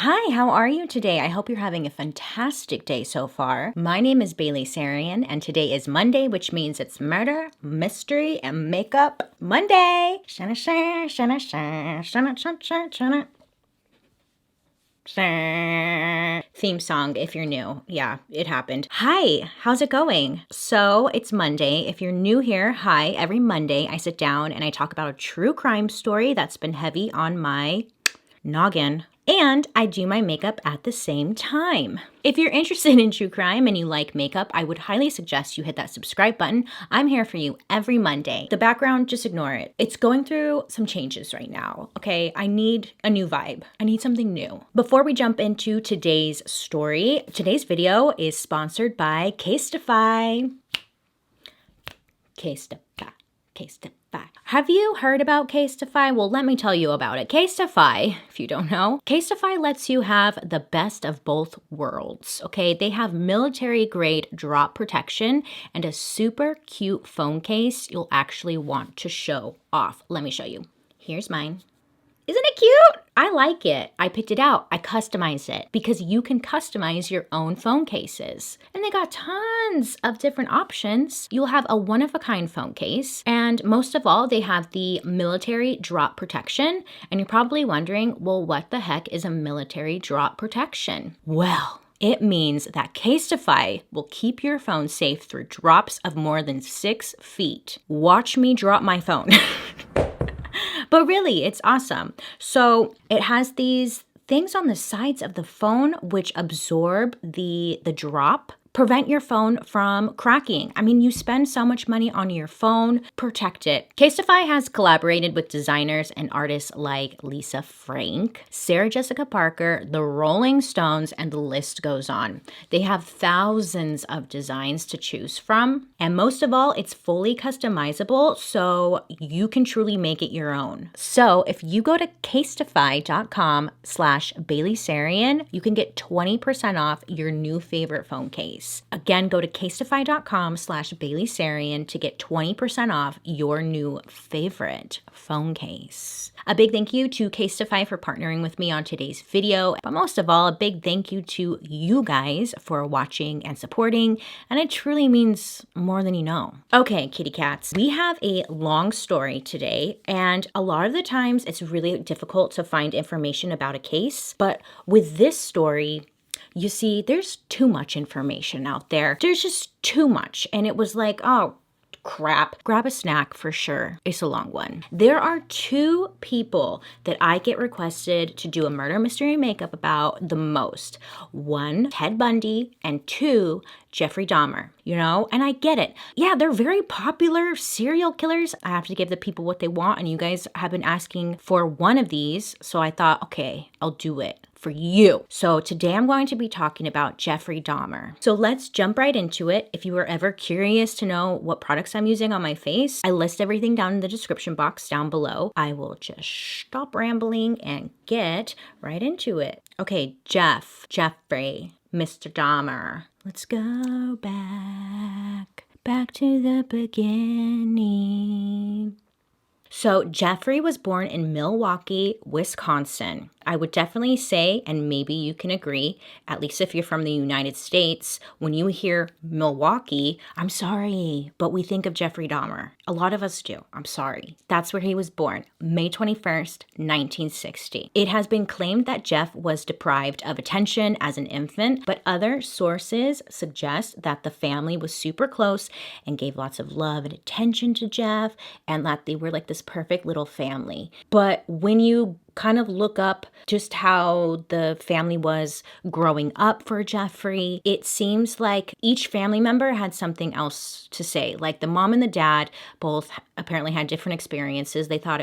Hi, how are you today? I hope you're having a fantastic day so far. My name is Bailey Sarian, and today is Monday, which means it's Murder, Mystery, and Makeup Monday. Shana shana shana shana shana shana shana shana. Theme song if you're new. Yeah, it happened. Hi, how's it going? So it's Monday. If you're new here, hi. Every Monday I sit down and I talk about a true crime story that's been heavy on my noggin. And I do my makeup at the same time. If you're interested in true crime and you like makeup, I would highly suggest you hit that subscribe button. I'm here for you every Monday. The background, just ignore it. It's going through some changes right now, okay? I need a new vibe. I need something new. Before we jump into today's story, today's video is sponsored by Casetify. Casetify. Casetify. Have you heard about Casetify? Well, let me tell you about it. Casetify, if you don't know, Casetify lets you have the best of both worlds, okay? They have military grade drop protection and a super cute phone case you'll actually want to show off. Let me show you. Here's mine. Isn't it cute? I like it. I picked it out. I customized it because you can customize your own phone cases. And they got tons of different options. You'll have a one-of-a-kind phone case. And most of all, they have the military drop protection. And you're probably wondering, well, what the heck is a military drop protection? Well, it means that Casetify will keep your phone safe through drops of more than 6 feet. Watch me drop my phone. But really, it's awesome. So it has these things on the sides of the phone which absorb the drop, prevent your phone from cracking. I mean, you spend so much money on your phone, protect it. Casetify has collaborated with designers and artists like Lisa Frank, Sarah Jessica Parker, the Rolling Stones, and the list goes on. They have thousands of designs to choose from. And most of all, it's fully customizable, so you can truly make it your own. So if you go to casetify.com/BaileySarian, you can get 20% off your new favorite phone case. Again, go to casetify.com/BaileySarian to get 20% off your new favorite phone case. A big thank you to Casetify for partnering with me on today's video, but most of all, a big thank you to you guys for watching and supporting, and it truly means more than you know. Okay, kitty cats, we have a long story today, and a lot of the times it's really difficult to find information about a case, but with this story, you see, there's too much information out there. There's just too much. And it was like, oh, crap. Grab a snack for sure. It's a long one. There are 2 people that I get requested to do a murder mystery makeup about the most. 1, Ted Bundy, and 2, Jeffrey Dahmer, you know, and I get it. Yeah, they're very popular serial killers. I have to give the people what they want, and you guys have been asking for one of these, so I thought, okay, I'll do it for you. So today I'm going to be talking about Jeffrey Dahmer. So let's jump right into it. If you were ever curious to know what products I'm using on my face, I list everything down in the description box down below. I will just stop rambling and get right into it. Okay, Jeffrey, Mr. Dahmer. Let's go back to the beginning. So Jeffrey was born in Milwaukee, Wisconsin. I would definitely say, and maybe you can agree, at least if you're from the United States, when you hear Milwaukee, I'm sorry, but we think of Jeffrey Dahmer. A lot of us do. I'm sorry. That's where he was born, May 21st, 1960. It has been claimed that Jeff was deprived of attention as an infant, but other sources suggest that the family was super close and gave lots of love and attention to Jeff, and that they were like this perfect little family. But when you kind of look up just how the family was growing up for Jeffrey, it seems like each family member had something else to say. Like the mom and the dad both apparently had different experiences. They thought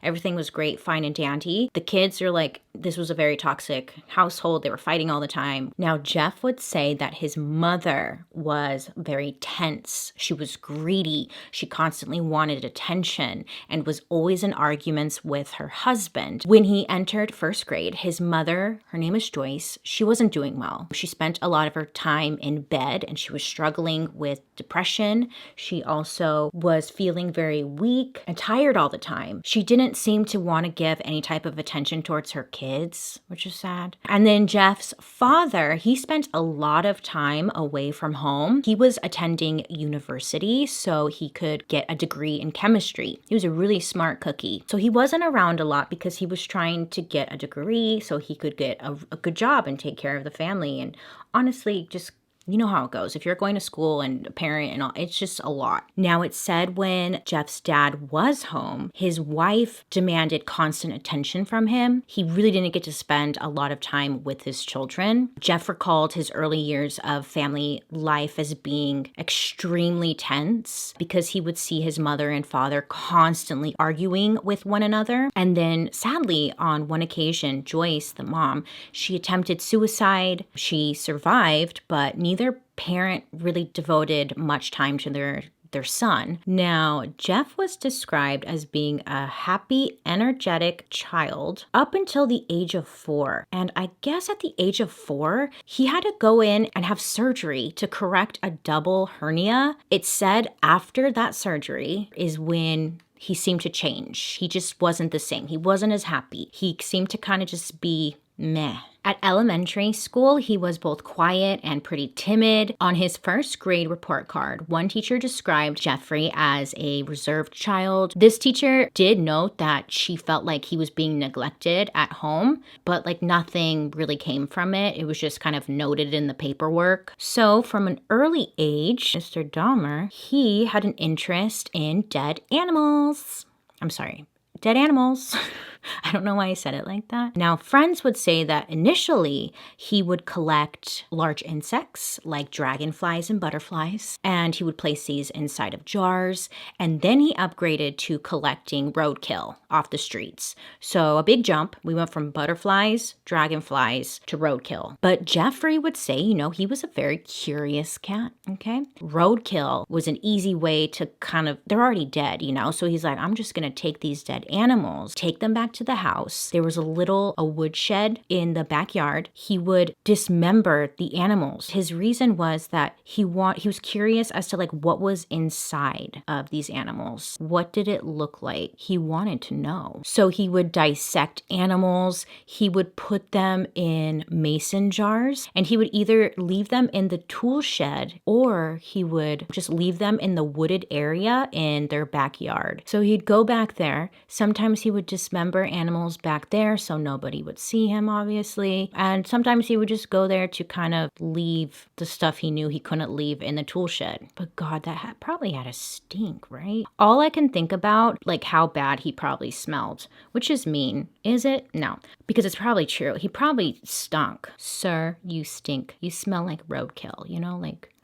everything was great, fine and dandy. The kids are like, this was a very toxic household. They were fighting all the time. Now, Jeff would say that his mother was very tense. She was greedy. She constantly wanted attention and was always in arguments with her husband. When he entered first grade, his mother, her name is Joyce, she wasn't doing well. She spent a lot of her time in bed and she was struggling with depression. She also was feeling very weak and tired all the time. She didn't seem to want to give any type of attention towards her kids. kids, which is sad. And then Jeff's father, he spent a lot of time away from home. He was attending university so he could get a degree in chemistry. He was a really smart cookie. So he wasn't around a lot because he was trying to get a degree so he could get a good job and take care of the family. And honestly, just you know how it goes. If you're going to school and a parent and all, it's just a lot. Now, it said when Jeff's dad was home, his wife demanded constant attention from him. He really didn't get to spend a lot of time with his children. Jeff recalled his early years of family life as being extremely tense because he would see his mother and father constantly arguing with one another. And then sadly, on one occasion, Joyce, the mom, she attempted suicide. She survived, but neither parent really devoted much time to their son. Now, Jeff was described as being a happy, energetic child up until the age of 4. And I guess at the age of 4, he had to go in and have surgery to correct a double hernia. It said after that surgery is when he seemed to change. He just wasn't the same. He wasn't as happy. He seemed to kind of just be meh. At elementary school, he was both quiet and pretty timid. On his first grade report card, one teacher described Jeffrey as a reserved child. This teacher did note that she felt like he was being neglected at home, but like nothing really came from it. It was just kind of noted in the paperwork. So from an early age, Mr. Dahmer, he had an interest in dead animals. Dead animals. I don't know why I said it like that. Now, friends would say that initially he would collect large insects like dragonflies and butterflies, and he would place these inside of jars, and then he upgraded to collecting roadkill off the streets. So a big jump. We went from butterflies, dragonflies to roadkill. But Jeffrey would say, he was a very curious cat, okay? Roadkill was an easy way to they're already dead, So he's like, I'm just going to take these dead animals, take them back to the house. There was a woodshed in the backyard. He would dismember the animals. His reason was that he was curious as to what was inside of these animals. What did it look like? He wanted to know. So he would dissect animals. He would put them in mason jars, and he would either leave them in the tool shed or he would just leave them in the wooded area in their backyard. So he'd go back there. Sometimes he would dismember animals back there so nobody would see him, obviously. And sometimes he would just go there to kind of leave the stuff he knew he couldn't leave in the tool shed. But God, that probably had a stink, right? All I can think about, how bad he probably smelled, which is mean. Is it? No, because it's probably true. He probably stunk. Sir, you stink. You smell like roadkill,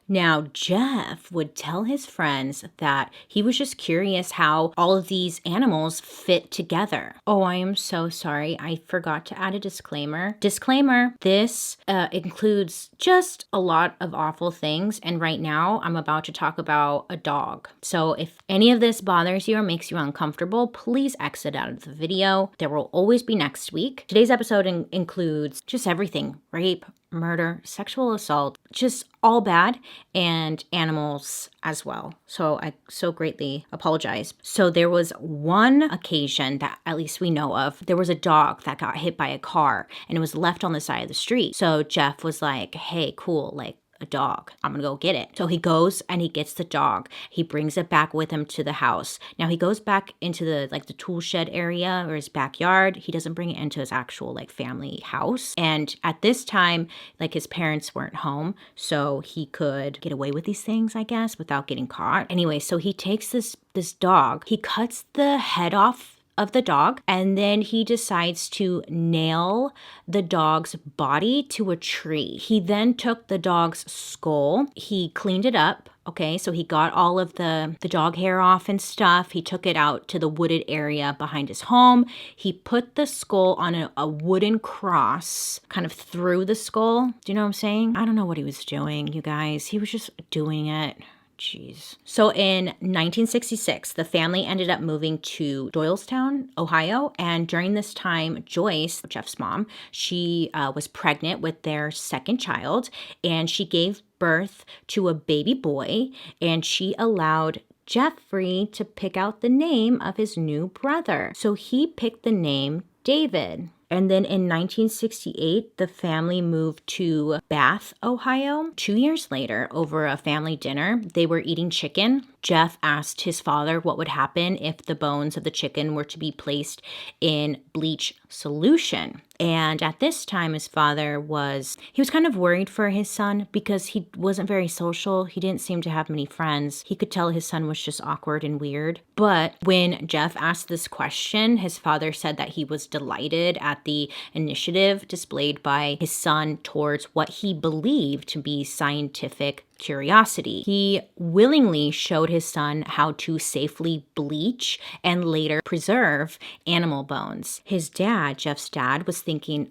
Now, Jeff would tell his friends that he was just curious how all of these animals fit together. Oh, I am so sorry. I forgot to add a disclaimer. Disclaimer, this includes just a lot of awful things. And right now, I'm about to talk about a dog. So if any of this bothers you or makes you uncomfortable, please exit out of the video. There will always be next week. Today's episode includes just everything: rape, murder, sexual assault, just all bad, and animals as well. So I so greatly apologize. So there was one occasion that at least we know of, there was a dog that got hit by a car and it was left on the side of the street. So Jeff was like, hey, cool, a dog. I'm gonna go get it. So he goes and he gets the dog. He brings it back with him to the house. Now he goes back into the tool shed area or his backyard. He doesn't bring it into his actual family house. And at this time, his parents weren't home, so he could get away with these things, I guess, without getting caught. Anyway, so he takes this dog. He cuts the head off of the dog, and then he decides to nail the dog's body to a tree. He then took the dog's skull. He cleaned it up. Okay, so he got all of the dog hair off and stuff. He took it out to the wooded area behind his home. He put the skull on a wooden cross kind of through the skull. Do you know what I'm saying? I don't know what he was doing, you guys. He was just doing it. Jeez. So in 1966, the family ended up moving to Doylestown, Ohio. And during this time, Joyce, Jeff's mom, she was pregnant with their second child, and she gave birth to a baby boy, and she allowed Jeffrey to pick out the name of his new brother. So he picked the name David. And then in 1968, the family moved to Bath, Ohio. 2 years later, over a family dinner, they were eating chicken. Jeff asked his father what would happen if the bones of the chicken were to be placed in bleach solution. And at this time, his father was kind of worried for his son because he wasn't very social. He didn't seem to have many friends. He could tell his son was just awkward and weird. But when Jeff asked this question, his father said that he was delighted at the initiative displayed by his son towards what he believed to be scientific curiosity. He willingly showed his son how to safely bleach and later preserve animal bones. His dad, Jeff's dad, was thinking,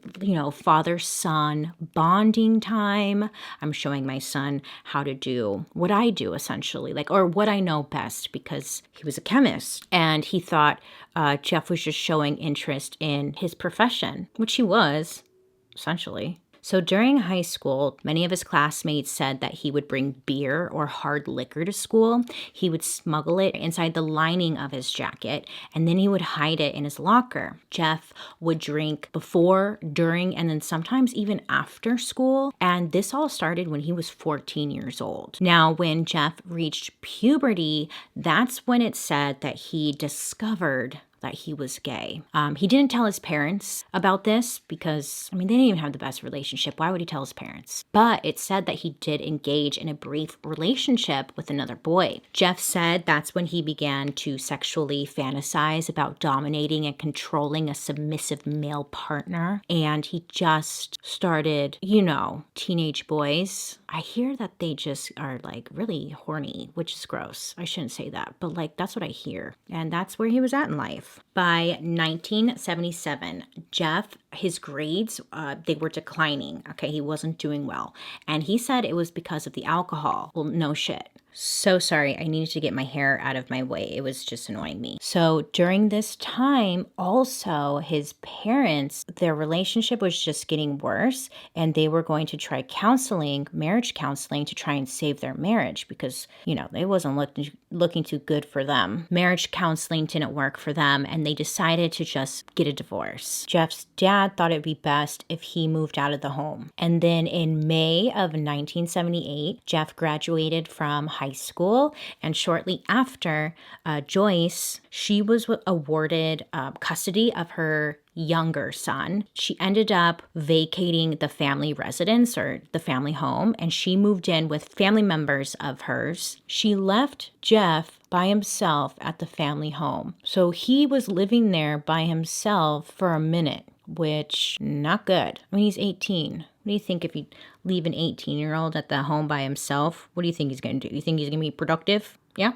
father-son bonding time. I'm showing my son how to do what I do, essentially, or what I know best, because he was a chemist. And he thought Jeff was just showing interest in his profession, which he was, essentially. So during high school, many of his classmates said that he would bring beer or hard liquor to school. He would smuggle it inside the lining of his jacket, and then he would hide it in his locker. Jeff would drink before, during, and then sometimes even after school. And this all started when he was 14 years old. Now, when Jeff reached puberty, that's when it said that he discovered that he was gay. He didn't tell his parents about this because, they didn't even have the best relationship. Why would he tell his parents? But it said that he did engage in a brief relationship with another boy. Jeff said that's when he began to sexually fantasize about dominating and controlling a submissive male partner. And he just started, teenage boys. I hear that they just are really horny, which is gross. I shouldn't say that, but that's what I hear. And that's where he was at in life. By 1977, Jeff, his grades, they were declining. Okay, he wasn't doing well. And he said it was because of the alcohol. Well, no shit. So sorry, I needed to get my hair out of my way. It was just annoying me. So during this time, also, his parents, their relationship was just getting worse, and they were going to try counseling, marriage counseling, to try and save their marriage because, they wasn't looking too good for them. Marriage counseling didn't work for them, and they decided to just get a divorce. Jeff's dad thought it'd be best if he moved out of the home. And then in May of 1978, Jeff graduated from high school, and shortly after, Joyce, she was awarded custody of her younger son. She ended up vacating the family residence or the family home, and she moved in with family members of hers. She left Jeff by himself at the family home. So he was living there by himself for a minute, which not good. He's 18. What do you think if you leave an 18-year-old at the home by himself? What do you think he's going to do? You think he's going to be productive? Yeah?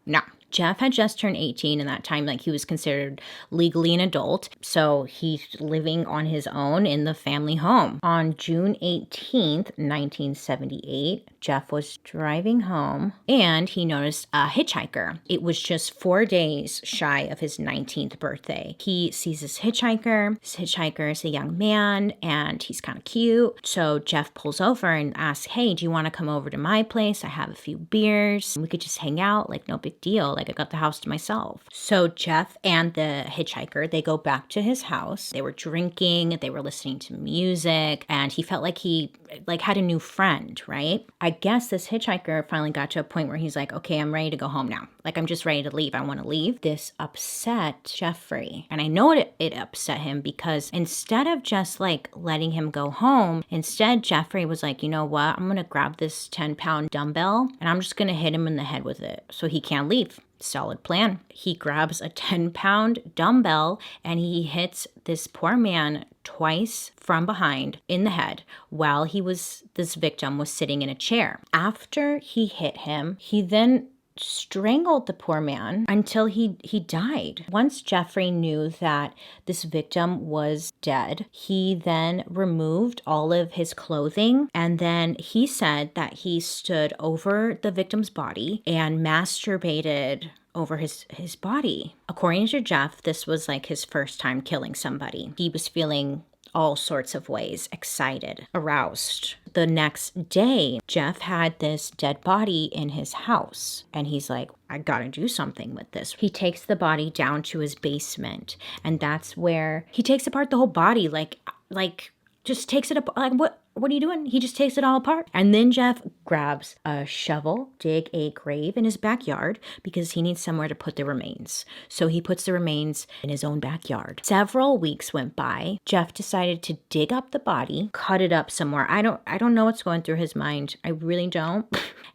No. Jeff had just turned 18 in that time, he was considered legally an adult. So he's living on his own in the family home. On June 18th, 1978, Jeff was driving home and he noticed a hitchhiker. It was just 4 days shy of his 19th birthday. He sees this hitchhiker. This hitchhiker is a young man and he's kind of cute. So Jeff pulls over and asks, hey, do you want to come over to my place? I have a few beers. We could just hang out. No big deal. I got the house to myself. So Jeff and the hitchhiker, they go back to his house. They were drinking, they were listening to music, and he felt like he had a new friend, right? I guess this hitchhiker finally got to a point where he's like, okay, I'm ready to go home now. I'm just ready to leave. I want to leave. This upset Jeffrey. And I know it upset him because instead of just letting him go home, instead Jeffrey was like, you know what? I'm going to grab this 10-pound dumbbell and I'm just going to hit him in the head with it so he can't leave. Solid plan. He grabs a 10-pound dumbbell and he hits this poor man twice from behind in the head while this victim was sitting in a chair. After he hit him, he then strangled the poor man until he died. Once Jeffrey knew that this victim was dead, he then removed all of his clothing, and then he said that he stood over the victim's body and masturbated over his body. According to Jeff, this was his first time killing somebody. He was feeling all sorts of ways excited, aroused. The next day, Jeff had this dead body in his house, and he's like, I gotta do something with this. He takes the body down to his basement, and that's where he takes apart the whole body, like just takes it up. Like, what are you doing? He just takes it all apart. And then Jeff grabs a shovel, dig a grave in his backyard because he needs somewhere to put the remains. So he puts the remains in his own backyard. Several weeks went by. Jeff decided to dig up the body, cut it up somewhere. I don't know what's going through his mind. I really don't.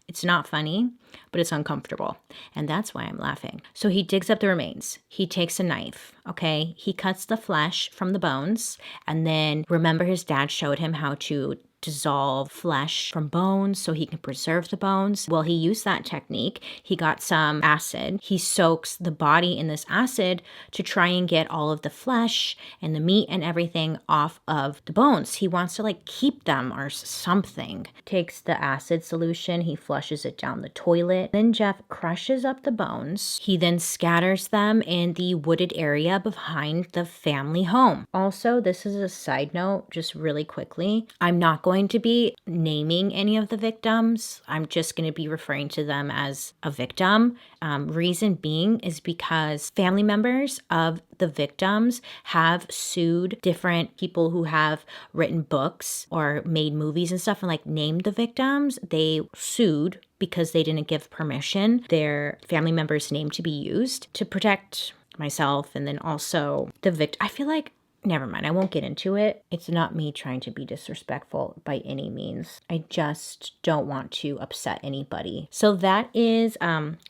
It's not funny, but it's uncomfortable. And that's why I'm laughing. So he digs up the remains. He takes a knife, okay? He cuts the flesh from the bones. And then remember his dad showed him how to dissolve flesh from bones so he can preserve the bones. Well, he used that technique. He got some acid. He soaks the body in this acid to try and get all of the flesh and the meat and everything off of the bones. He wants to like keep them or something. Takes the acid solution. He flushes it down the toilet. Then Jeff crushes up the bones. He then scatters them in the wooded area behind the family home. Also, this is a side note, just really quickly. I'm not going to be naming any of the victims. I'm just going to be referring to them as a victim. Reason being is because family members of the victims have sued different people who have written books or made movies and stuff and like named the victims. They sued because they didn't give permission their family member's name to be used to protect myself and then also the victim. I feel like never mind, I won't get into it. It's not me trying to be disrespectful by any means. I just don't want to upset anybody. So that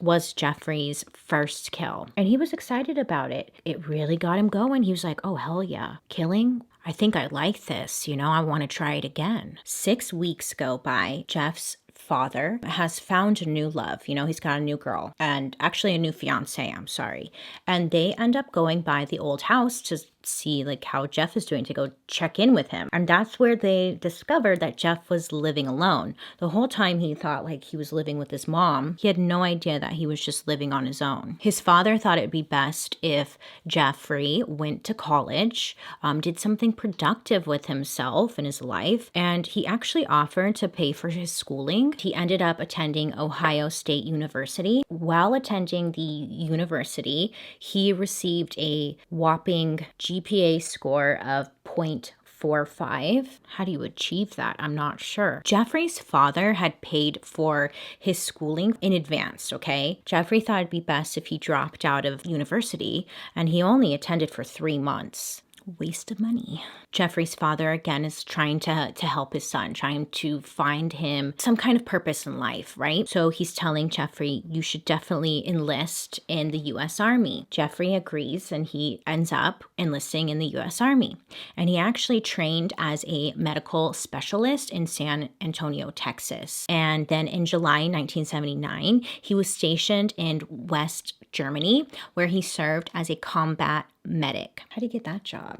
was Jeffrey's first kill. And he was excited about it. It really got him going. He was like, oh, hell yeah. Killing? I think I like this. I want to try it again. 6 weeks go by. Jeff's father has found a new love. He's got a new girl and actually a new fiance, I'm sorry. And they end up going by the old house to see like how Jeff is doing, to go check in with him. And that's where they discovered that Jeff was living alone. The whole time he thought like he was living with his mom. He had no idea that he was just living on his own. His father thought it'd be best if Jeffrey went to college, did something productive with himself and his life, and he actually offered to pay for his schooling. He ended up attending Ohio State University. While attending the university, he received a whopping GPA score of 0.45. How do you achieve that? I'm not sure. Jeffrey's father had paid for his schooling in advance, okay? Jeffrey thought it'd be best if he dropped out of university, and he only attended for 3 months. Waste of money. Jeffrey's father, again, is trying to help his son, trying to find him some kind of purpose in life, right? So he's telling Jeffrey, you should definitely enlist in the U.S. Army. Jeffrey agrees, and he ends up enlisting in the U.S. Army. And he actually trained as a medical specialist in San Antonio, Texas. And then in July 1979, he was stationed in West Germany, where he served as a combat medic. How do you get that job?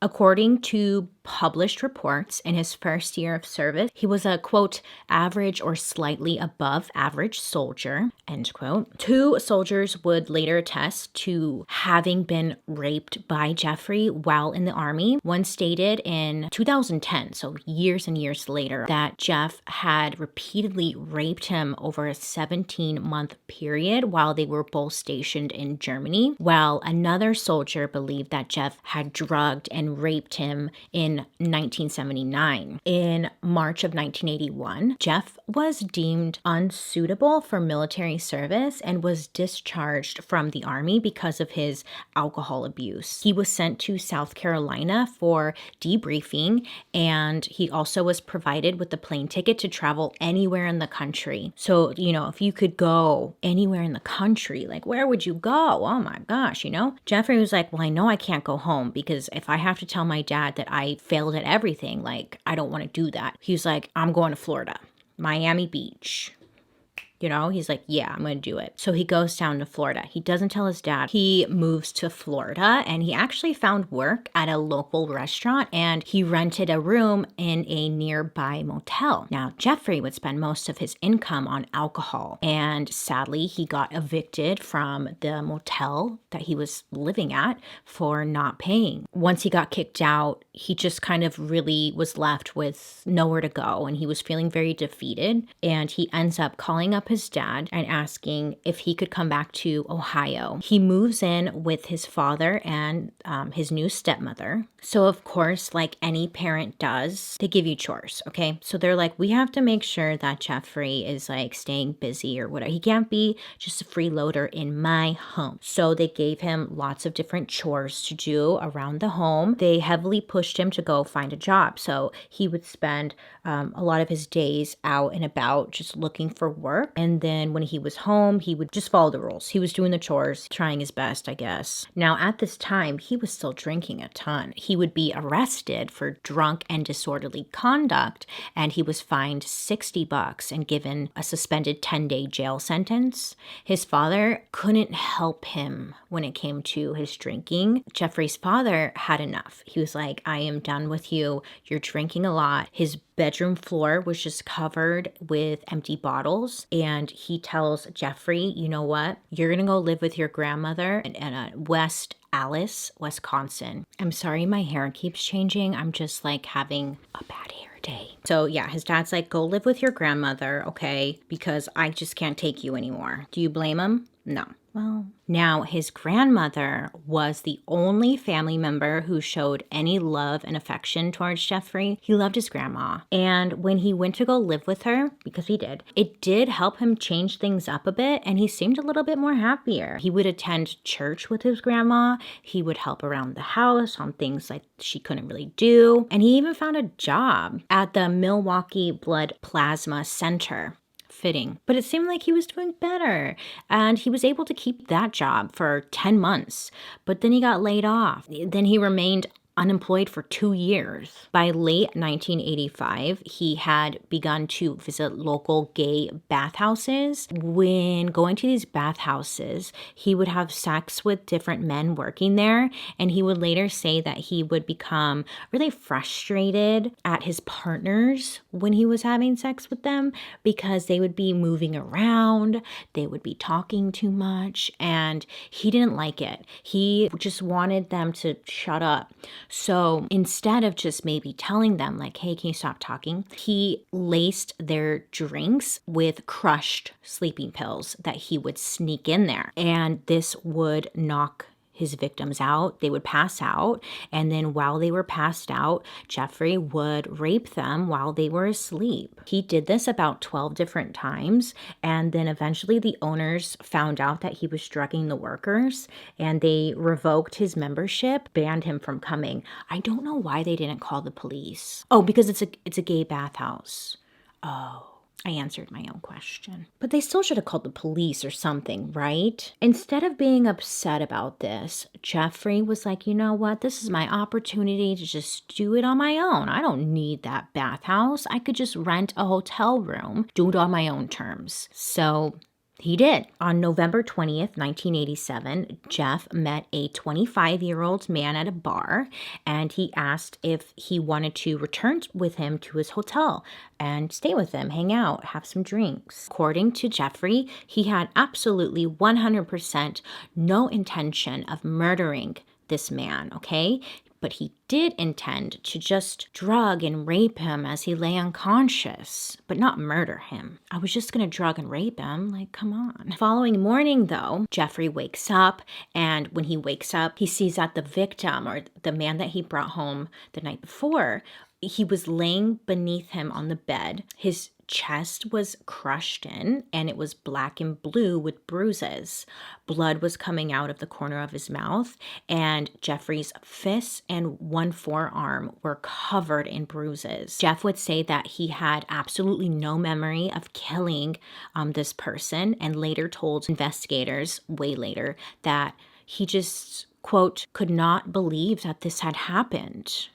According to published reports, in his first year of service, he was a, quote, average or slightly above average soldier, end quote. 2 soldiers would later attest to having been raped by Jeffrey while in the army. One stated in 2010, so years and years later, that Jeff had repeatedly raped him over a 17-month period while they were both stationed in Germany, while another soldier believed that Jeff had drugged and raped him in 1979. In March of 1981, Jeff was deemed unsuitable for military service and was discharged from the army because of his alcohol abuse. He was sent to South Carolina for debriefing, and he also was provided with a plane ticket to travel anywhere in the country. So, if you could go anywhere in the country, like where would you go? Oh my gosh, Jeffrey was like, well, I know I can't go home because if I have to tell my dad that I failed at everything, like I don't want to do that. He was like, I'm going to Florida, Miami Beach. You know, he's like, yeah, I'm going to do it. So he goes down to Florida. He doesn't tell his dad. He moves to Florida and he actually found work at a local restaurant and he rented a room in a nearby motel. Now, Jeffrey would spend most of his income on alcohol and sadly, he got evicted from the motel that he was living at for not paying. Once he got kicked out, he just kind of really was left with nowhere to go and he was feeling very defeated. And he ends up calling up his dad and asking if he could come back to Ohio. He moves in with his father and his new stepmother. So, of course, like any parent does, they give you chores, okay? So they're like, we have to make sure that Jeffrey is like staying busy or whatever. He can't be just a freeloader in my home. So they gave him lots of different chores to do around the home. They heavily pushed him to go find a job. So he would spend a lot of his days out and about just looking for work. And then when he was home, he would just follow the rules. He was doing the chores, trying his best, I guess. Now, at this time, he was still drinking a ton. He would be arrested for drunk and disorderly conduct, and he was fined $60 and given a suspended 10-day jail sentence. His father couldn't help him when it came to his drinking. Jeffrey's father had enough. He was like, I am done with you. You're drinking a lot. His bedroom floor was just covered with empty bottles. And he tells Jeffrey, you know what? You're going to go live with your grandmother in West Allis, Wisconsin. I'm sorry my hair keeps changing. I'm just like having a bad hair day. So yeah, his dad's like, go live with your grandmother, okay? Because I just can't take you anymore. Do you blame him? No. Well, now his grandmother was the only family member who showed any love and affection towards Jeffrey. He loved his grandma. And when he went to go live with her, because he did, it did help him change things up a bit and he seemed a little bit more happier. He would attend church with his grandma. He would help around the house on things like she couldn't really do. And he even found a job at the Milwaukee Blood Plasma Center. Fitting. But it seemed like he was doing better and he was able to keep that job for 10 months. But then he got laid off. Then he remained unemployed for 2 years. By late 1985, he had begun to visit local gay bathhouses. When going to these bathhouses, he would have sex with different men working there, and he would later say that he would become really frustrated at his partners when he was having sex with them because they would be moving around, they would be talking too much, and he didn't like it. He just wanted them to shut up. So instead of just maybe telling them like, hey, can you stop talking? He laced their drinks with crushed sleeping pills that he would sneak in there. And this would knock his victims out. They would pass out. And then while they were passed out, Jeffrey would rape them while they were asleep. He did this about 12 different times. And then eventually the owners found out that he was drugging the workers and they revoked his membership, banned him from coming. I don't know why they didn't call the police. Oh, because it's a gay bathhouse. Oh. I answered my own question. But they still should have called the police or something, right? Instead of being upset about this, Jeffrey was like, you know what? This is my opportunity to just do it on my own. I don't need that bathhouse. I could just rent a hotel room, do it on my own terms. So he did. On November 20th, 1987, Jeff met a 25-year-old man at a bar, and he asked if he wanted to return with him to his hotel and stay with him, hang out, have some drinks. According to Jeffrey, he had absolutely 100% no intention of murdering this man, okay? But he did intend to just drug and rape him as he lay unconscious, but not murder him. I was just gonna drug and rape him, like, come on. Following morning, though, Jeffrey wakes up, and when he wakes up, he sees that the victim, or the man that he brought home the night before, he was laying beneath him on the bed. His chest was crushed in and it was black and blue with bruises. Blood was coming out of the corner of his mouth, and Jeffrey's fists and one forearm were covered in bruises. Jeff would say that he had absolutely no memory of killing this person, and later told investigators way later that he just, quote, could not believe that this had happened.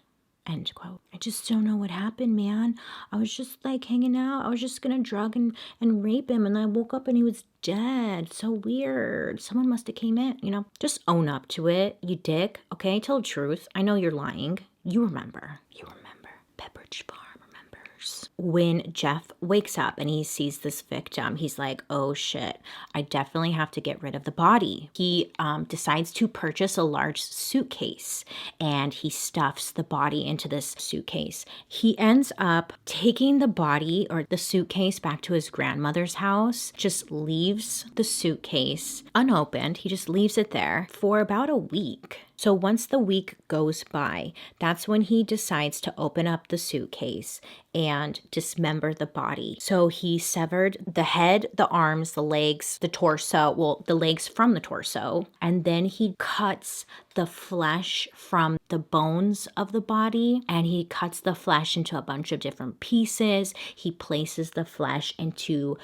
End quote. I just don't know what happened, man. I was just like hanging out. I was just gonna drug and rape him, and I woke up and he was dead. So weird. Someone must have came in, Just own up to it, you dick. Okay, tell the truth. I know you're lying. You remember. You remember. Pepperidge Farm remembers. When Jeff wakes up and he sees this victim, he's like, oh shit, I definitely have to get rid of the body. He decides to purchase a large suitcase and he stuffs the body into this suitcase. He ends up taking the body or the suitcase back to his grandmother's house, just leaves the suitcase unopened. He just leaves it there for about a week. So once the week goes by, that's when he decides to open up the suitcase and dismember the body. So he severed the head, the arms, the legs, the torso, the legs from the torso, and then he cuts the flesh from the bones of the body, and he cuts the flesh into a bunch of different pieces. He places the flesh into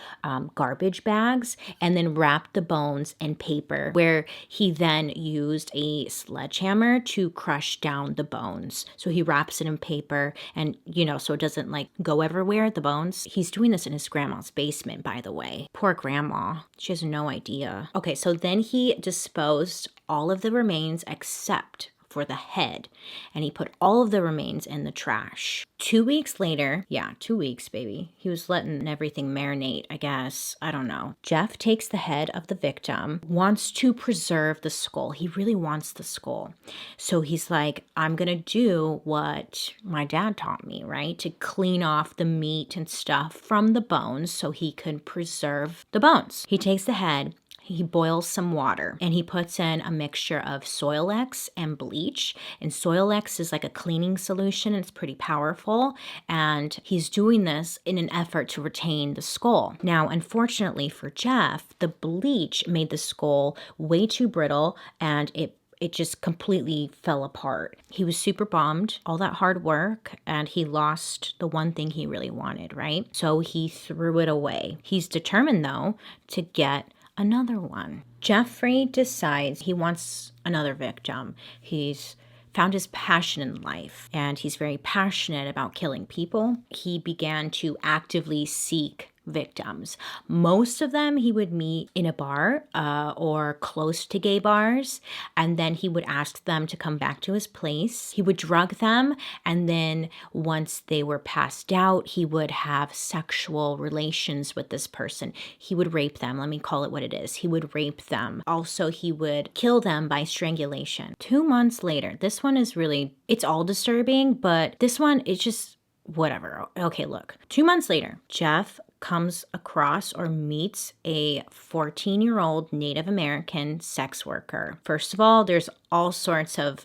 garbage bags and then wrapped the bones in paper, where he then used a sledgehammer to crush down the bones. So he wraps it in paper and, so it doesn't go everywhere, the bones. He's doing this in his grandma's basement, by the way. Poor grandma. She has no idea. Okay, so then he disposed all of the remains except for the head, and he put all of the remains in the trash. 2 weeks later, 2 weeks, baby. He was letting everything marinate, I guess. I don't know. Jeff takes the head of the victim, wants to preserve the skull. He really wants the skull. So he's like, I'm gonna do what my dad taught me, right? To clean off the meat and stuff from the bones so he could preserve the bones. He takes the head, he boils some water and he puts in a mixture of Soilex and bleach. And Soilex is like a cleaning solution. It's pretty powerful. And he's doing this in an effort to retain the skull. Now, unfortunately for Jeff, the bleach made the skull way too brittle and it just completely fell apart. He was super bummed, all that hard work, and he lost the one thing he really wanted, right? So he threw it away. He's determined, though, to get another one. Jeffrey decides he wants another victim. He's found his passion in life, and he's very passionate about killing people. He began to actively seek victims. Most of them he would meet in a bar or close to gay bars, and then he would ask them to come back to his place. He would drug them, and then once they were passed out, he would have sexual relations with this person. He would rape them. Let me call it what it is. He would rape them. Also, he would kill them by strangulation. 2 months later, this one is really, it's all disturbing, but this one is just whatever. Okay, look. 2 months later, Jeff comes across or meets a 14-year-old Native American sex worker. First of all, there's all sorts of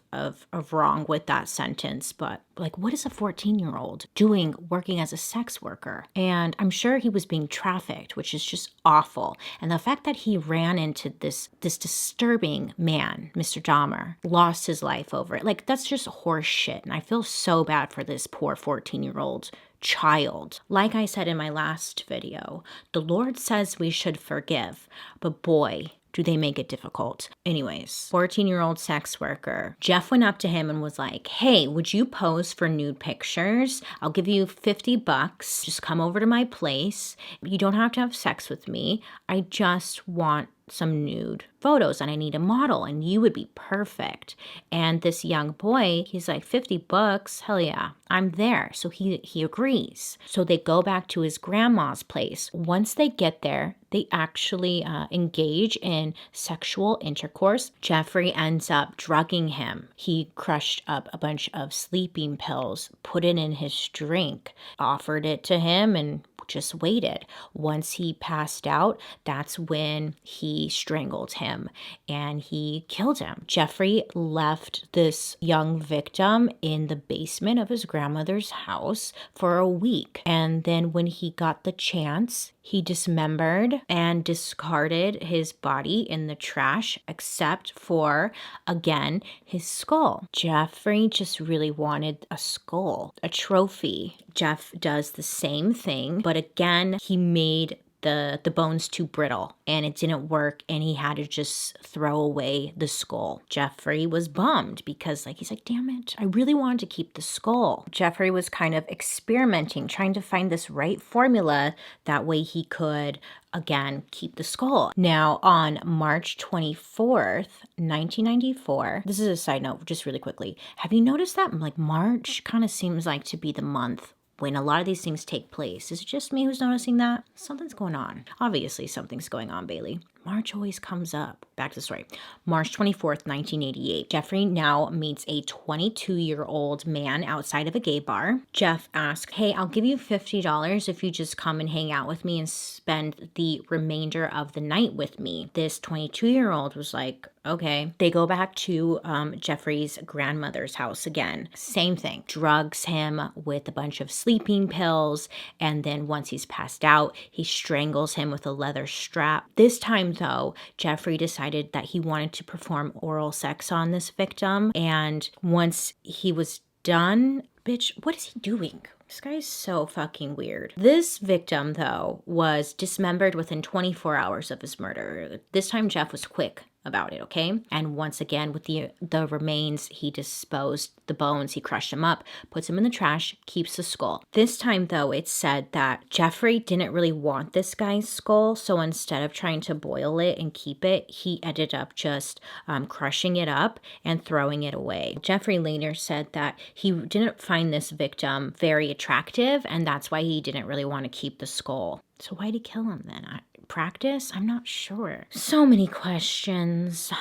wrong with that sentence, but what is a 14-year-old doing working as a sex worker? And I'm sure he was being trafficked, which is just awful. And the fact that he ran into this disturbing man, Mr. Dahmer, lost his life over it, that's just horse shit. And I feel so bad for this poor 14-year-old child. Like I said in my last video, the Lord says we should forgive, but boy, do they make it difficult. Anyways, 14-year-old sex worker. Jeff went up to him and was like, hey, would you pose for nude pictures? I'll give you $50. Just come over to my place. You don't have to have sex with me. I just want some nude photos and I need a model and you would be perfect. And this young boy, he's like, $50? Hell yeah, I'm there. So he agrees. So they go back to his grandma's place. Once they get there, they actually engage in sexual intercourse. Jeffrey ends up drugging him. He crushed up a bunch of sleeping pills, put it in his drink, offered it to him, and just waited. Once he passed out, that's when he strangled him and he killed him. Jeffrey left this young victim in the basement of his grandmother's house for a week. And then when he got the chance, he dismembered and discarded his body in the trash, except for, again, his skull. Jeffrey just really wanted a skull, a trophy. Jeff does the same thing, but again, he made the bones too brittle and it didn't work and he had to just throw away the skull. Jeffrey was bummed because he's like, damn it, I really wanted to keep the skull. Jeffrey was kind of experimenting, trying to find this right formula that way he could again keep the skull. Now on March 24th, 1994, this is a side note just really quickly. Have you noticed that March kind of seems like to be the month when a lot of these things take place? Is it just me who's noticing that? Something's going on. Obviously, something's going on, Bailey. March always comes up. Back to the story. March 24th, 1988. Jeffrey now meets a 22-year-old man outside of a gay bar. Jeff asks, hey, I'll give you $50 if you just come and hang out with me and spend the remainder of the night with me. This 22-year-old was like, okay. They go back to Jeffrey's grandmother's house again. Same thing. Drugs him with a bunch of sleeping pills. And then once he's passed out, he strangles him with a leather strap. This time, though, Jeffrey decided that he wanted to perform oral sex on this victim. And once he was done, bitch, what is he doing? This guy is so fucking weird. This victim, though, was dismembered within 24 hours of his murder. This time, Jeff was quick about it, okay? And once again, with the remains, he disposed the bones, he crushed them up, puts them in the trash, keeps the skull. This time, though, it's said that Jeffrey didn't really want this guy's skull, so instead of trying to boil it and keep it, he ended up just crushing it up and throwing it away. Jeffrey later said that he didn't find this victim very attractive, and that's why he didn't really want to keep the skull. So why'd he kill him then? Practice? I'm not sure. So many questions.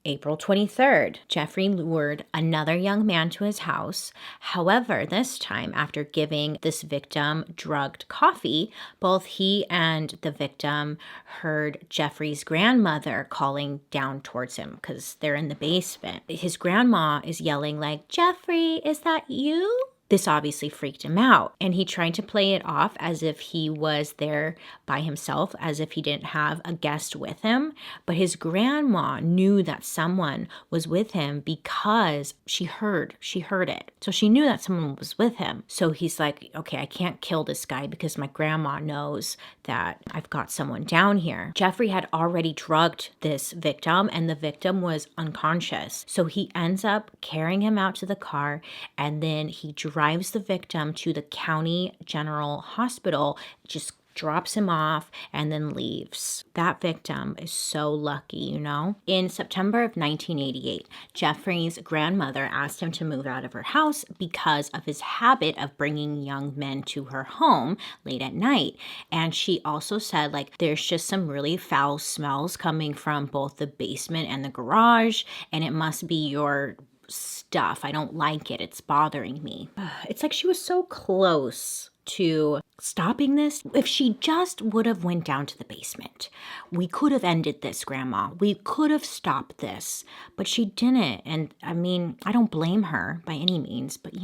April 23rd, Jeffrey lured another young man to his house. However, this time, after giving this victim drugged coffee, both he and the victim heard Jeffrey's grandmother calling down towards him because they're in the basement. His grandma is yelling like, Jeffrey, is that you? This obviously freaked him out, and he tried to play it off as if he was there by himself, as if he didn't have a guest with him. But his grandma knew that someone was with him because she heard it. So she knew that someone was with him. So he's like, okay, I can't kill this guy because my grandma knows that I've got someone down here. Jeffrey had already drugged this victim, and the victim was unconscious. So he ends up carrying him out to the car, and then he drives the victim to the county general hospital, just drops him off, and then leaves. That victim is so lucky, you know? In September of 1988, Jeffrey's grandmother asked him to move out of her house because of his habit of bringing young men to her home late at night. And she also said, there's just some really foul smells coming from both the basement and the garage, and it must be your stuff. I don't like it. It's bothering me. It's like she was so close to stopping this. If she just would have went down to the basement, we could have ended this, Grandma. We could have stopped this, but she didn't. And I mean, I don't blame her by any means, but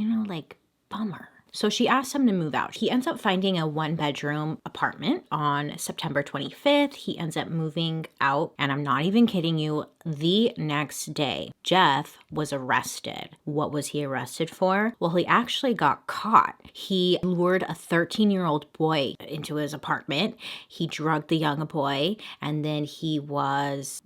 bummer. So she asked him to move out. He ends up finding a one-bedroom apartment on September 25th. He ends up moving out, and I'm not even kidding you, the next day, Jeff was arrested. What was he arrested for? Well, he actually got caught. He lured a 13-year-old boy into his apartment. He drugged the young boy, and then he was,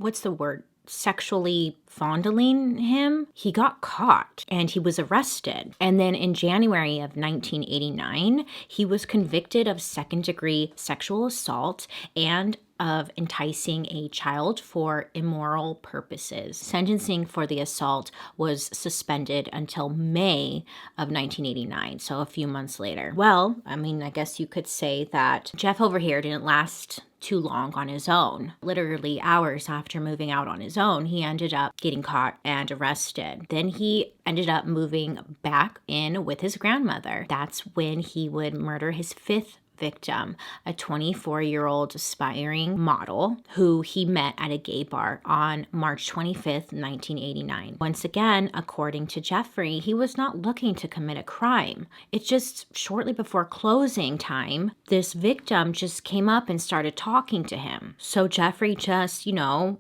sexually fondling him. He got caught and he was arrested. And then in January of 1989, he was convicted of second-degree sexual assault and of enticing a child for immoral purposes. Sentencing for the assault was suspended until May of 1989, so a few months later. Well, I mean, I guess you could say that Jeff over here didn't last too long on his own. Literally hours after moving out on his own, he ended up getting caught and arrested. Then he ended up moving back in with his grandmother. That's when he would murder his fifth victim, a 24-year-old aspiring model who he met at a gay bar on March 25th, 1989. Once again, according to Jeffrey, he was not looking to commit a crime. It's just shortly before closing time, this victim just came up and started talking to him. So Jeffrey just,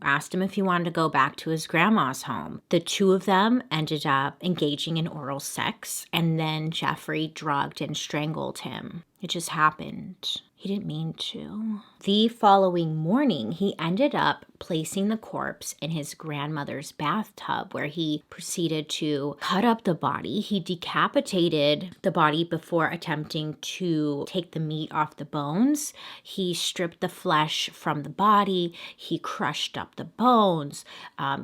asked him if he wanted to go back to his grandma's home. The two of them ended up engaging in oral sex, and then Jeffrey drugged and strangled him. It just happened. He didn't mean to. The following morning, he ended up placing the corpse in his grandmother's bathtub, where he proceeded to cut up the body. He decapitated the body before attempting to take the meat off the bones. He stripped the flesh from the body. He crushed up the bones.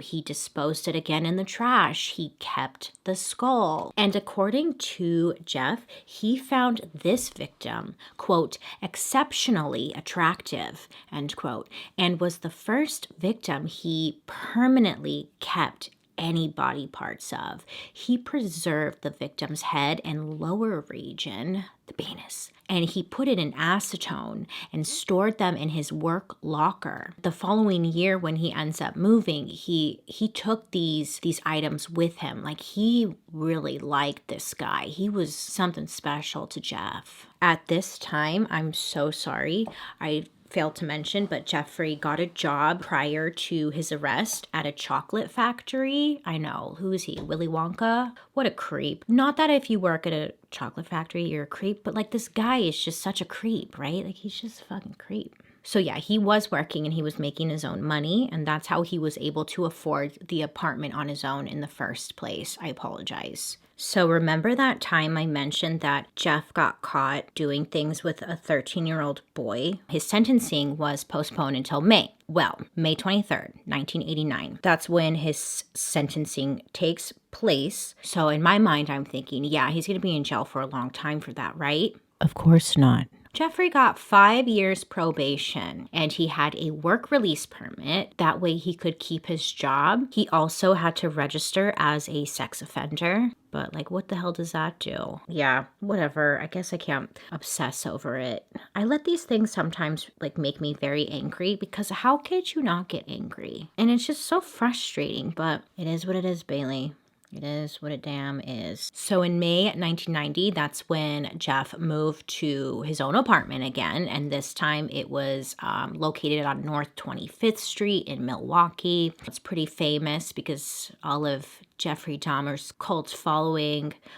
He disposed it again in the trash. He kept the skull. And according to Jeff, he found this victim, quote, exceptionally attractive, end quote, and was the first victim he permanently kept any body parts of. He preserved the victim's head and lower region, the penis, and he put it in acetone and stored them in his work locker. The following year, when he ends up moving, he took these items with him. Like, he really liked this guy. He was something special to Jeff. At this time, I'm so sorry, I failed to mention, but Jeffrey got a job prior to his arrest at a chocolate factory. I know, who is he? Willy Wonka? What a creep. Not that if you work at a chocolate factory, you're a creep, but like, this guy is just such a creep, right? Like, he's just a fucking creep. So yeah, he was working and he was making his own money, and that's how he was able to afford the apartment on his own in the first place. I apologize. So remember that time I mentioned that Jeff got caught doing things with a 13-year-old boy? His sentencing was postponed until May. Well, May 23rd, 1989. That's when his sentencing takes place. So in my mind, I'm thinking, yeah, he's going to be in jail for a long time for that, right? Of course not. Jeffrey got 5 years probation, and he had a work release permit. That way he could keep his job. He also had to register as a sex offender. But like, what the hell does that do? Yeah, whatever. I guess I can't obsess over it. I let these things sometimes like make me very angry, because how could you not get angry? And it's just so frustrating, but it is what it is, Bailey. It is what it damn is. So in May 1990, that's when Jeff moved to his own apartment again. And this time it was located on North 25th Street in Milwaukee. It's pretty famous because all of Jeffrey Dahmer's cult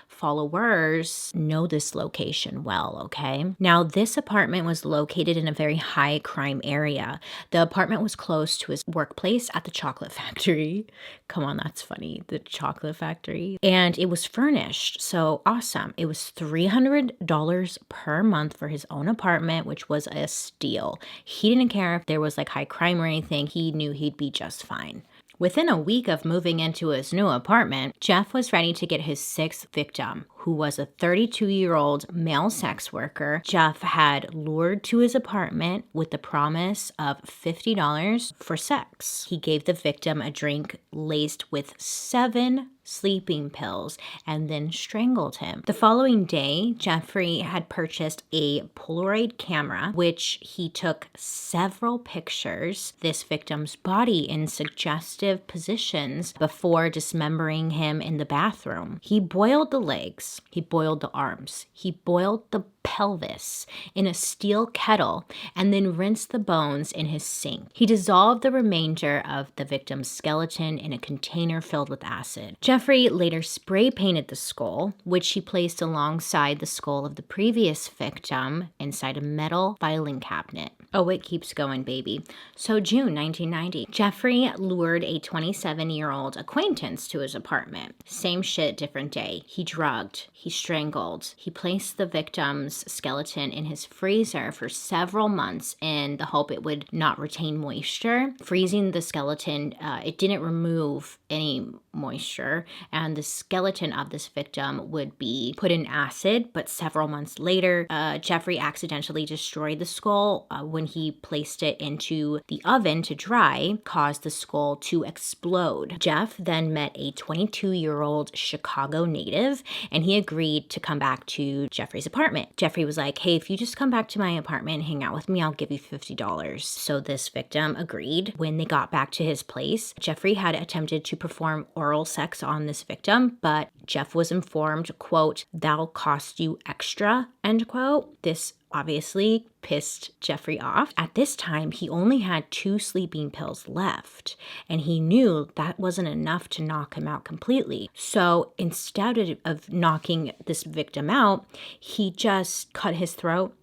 followers know this location well, okay? Now, this apartment was located in a very high crime area. The apartment was close to his workplace at the chocolate factory. Come on, that's funny. The chocolate factory. And it was furnished, so awesome. It was $300 per month for his own apartment, which was a steal. He didn't care if there was like high crime or anything. He knew he'd be just fine. Within a week of moving into his new apartment, Jeff was ready to get his sixth victim, who was a 32-year-old male sex worker. Jeff had lured to his apartment with the promise of $50 for sex. He gave the victim a drink laced with 7 sleeping pills and then strangled him. The following day, Jeffrey had purchased a Polaroid camera, which he took several pictures this victim's body in suggestive positions before dismembering him in the bathroom. He boiled the legs, he boiled the arms, he boiled the pelvis in a steel kettle and then rinsed the bones in his sink. He dissolved the remainder of the victim's skeleton in a container filled with acid. Jeffrey later spray painted the skull, which he placed alongside the skull of the previous victim inside a metal filing cabinet. Oh, it keeps going, baby. So June 1990, Jeffrey lured a 27-year-old acquaintance to his apartment. Same shit, different day. He drugged, he strangled, he placed the victim's skeleton in his freezer for several months in the hope it would not retain moisture. Freezing the skeleton, it didn't remove any moisture, and the skeleton of this victim would be put in acid. But several months later, Jeffrey accidentally destroyed the skull when he placed it into the oven to dry, caused the skull to explode. Jeff then met a 22-year-old Chicago native, and he agreed to come back to Jeffrey's apartment. Jeffrey was like, hey, if you just come back to my apartment and hang out with me, I'll give you $50. So this victim agreed. When they got back to his place, Jeffrey had attempted to perform oral sex on this victim, but Jeff was informed, quote, that'll cost you extra, end quote. This obviously pissed Jeffrey off. At this time, he only had 2 sleeping pills left, and he knew that wasn't enough to knock him out completely. So instead of knocking this victim out, he just cut his throat.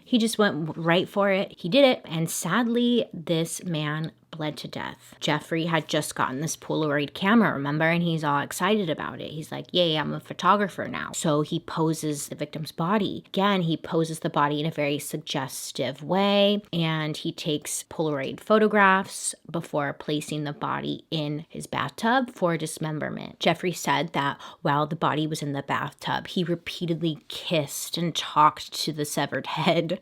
He just went right for it. He did it. And sadly, this man bled to death. Jeffrey had just gotten this Polaroid camera, remember? And he's all excited about it. He's like, yay, I'm a photographer now. So he poses the victim's body. Again, he poses the body in a very suggestive way, and he takes Polaroid photographs before placing the body in his bathtub for dismemberment. Jeffrey said that while the body was in the bathtub, he repeatedly kissed and talked to the severed head.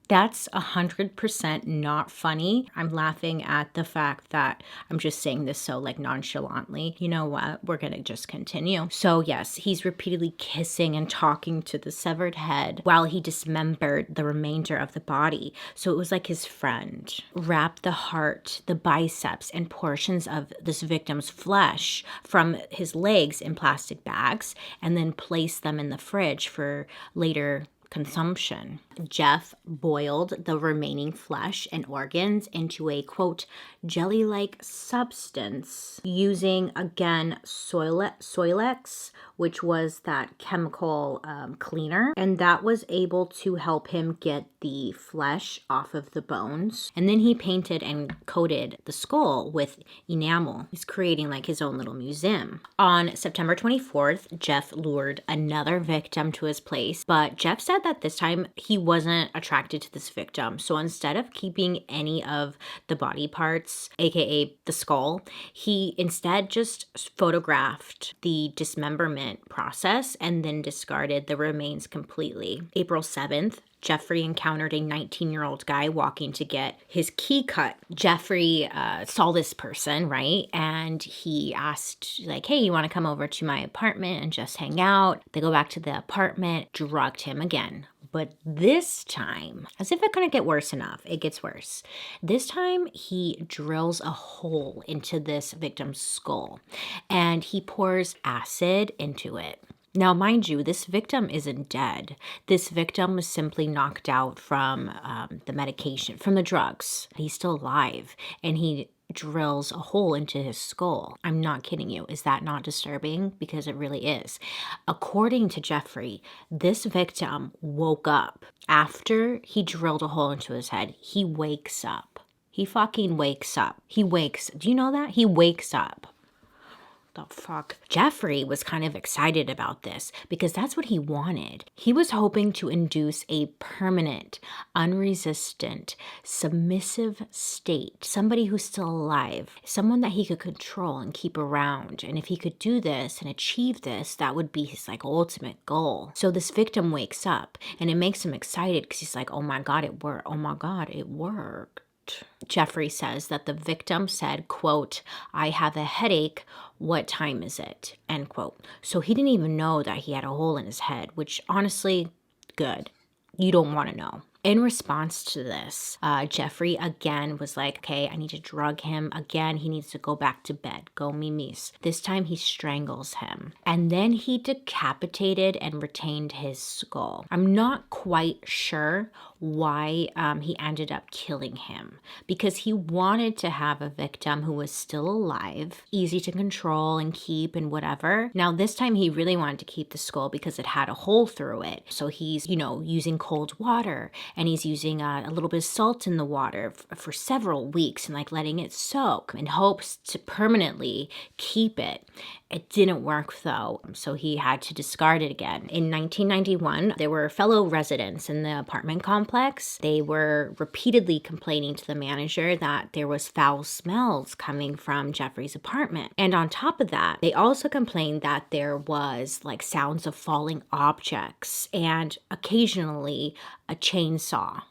That's 100% not funny. I'm laughing at the fact that I'm just saying this so like nonchalantly. You know what? We're gonna just continue. So yes, he's repeatedly kissing and talking to the severed head while he dismembered the remainder of the body. So it was like his friend. Wrapped the heart, the biceps, and portions of this victim's flesh from his legs in plastic bags and then placed them in the fridge for later consumption. Jeff boiled the remaining flesh and organs into a, quote, jelly-like substance using, again, Soilex, which was that chemical cleaner. And that was able to help him get the flesh off of the bones. And then he painted and coated the skull with enamel. He's creating like his own little museum. On September 24th, Jeff lured another victim to his place, but Jeff said that this time he wasn't attracted to this victim. So instead of keeping any of the body parts, aka the skull, he instead just photographed the dismemberment process and then discarded the remains completely. April 7th, Jeffrey encountered a 19-year-old guy walking to get his key cut. Jeffrey saw this person, right? And he asked, like, hey, you want to come over to my apartment and just hang out? They go back to the apartment, drugged him again. But this time, as if it couldn't get worse enough, it gets worse. This time, he drills a hole into this victim's skull and he pours acid into it. Now, mind you, this victim isn't dead. This victim was simply knocked out from the medication, from the drugs. He's still alive, and he drills a hole into his skull. I'm not kidding you. Is that not disturbing? Because it really is. According to Jeffrey, this victim woke up. After he drilled a hole into his head, he wakes up. He fucking wakes up. He wakes. Do you know that? He wakes up. The fuck? Jeffrey was kind of excited about this because that's what he wanted. He was hoping to induce a permanent, unresistant, submissive state. Somebody who's still alive. Someone that he could control and keep around. And if he could do this and achieve this, that would be his like ultimate goal. So this victim wakes up and it makes him excited because he's like, oh my God, it worked. Oh my God, it worked. Jeffrey says that the victim said, quote, I have a headache. What time is it? End quote. So he didn't even know that he had a hole in his head, which honestly, good. You don't want to know. In response to this, Jeffrey again was like, okay, I need to drug him. Again, he needs to go back to bed. Go mimis. This time he strangles him. And then he decapitated and retained his skull. I'm not quite sure why he ended up killing him. Because he wanted to have a victim who was still alive, easy to control and keep and whatever. Now this time he really wanted to keep the skull because it had a hole through it. So he's, using cold water. And he's using a little bit of salt in the water for several weeks and like letting it soak in hopes to permanently keep it. It didn't work though, so he had to discard it again. In 1991, there were fellow residents in the apartment complex. They were repeatedly complaining to the manager that there was foul smells coming from Jeffrey's apartment. And on top of that, they also complained that there was like sounds of falling objects and occasionally a chainsaw.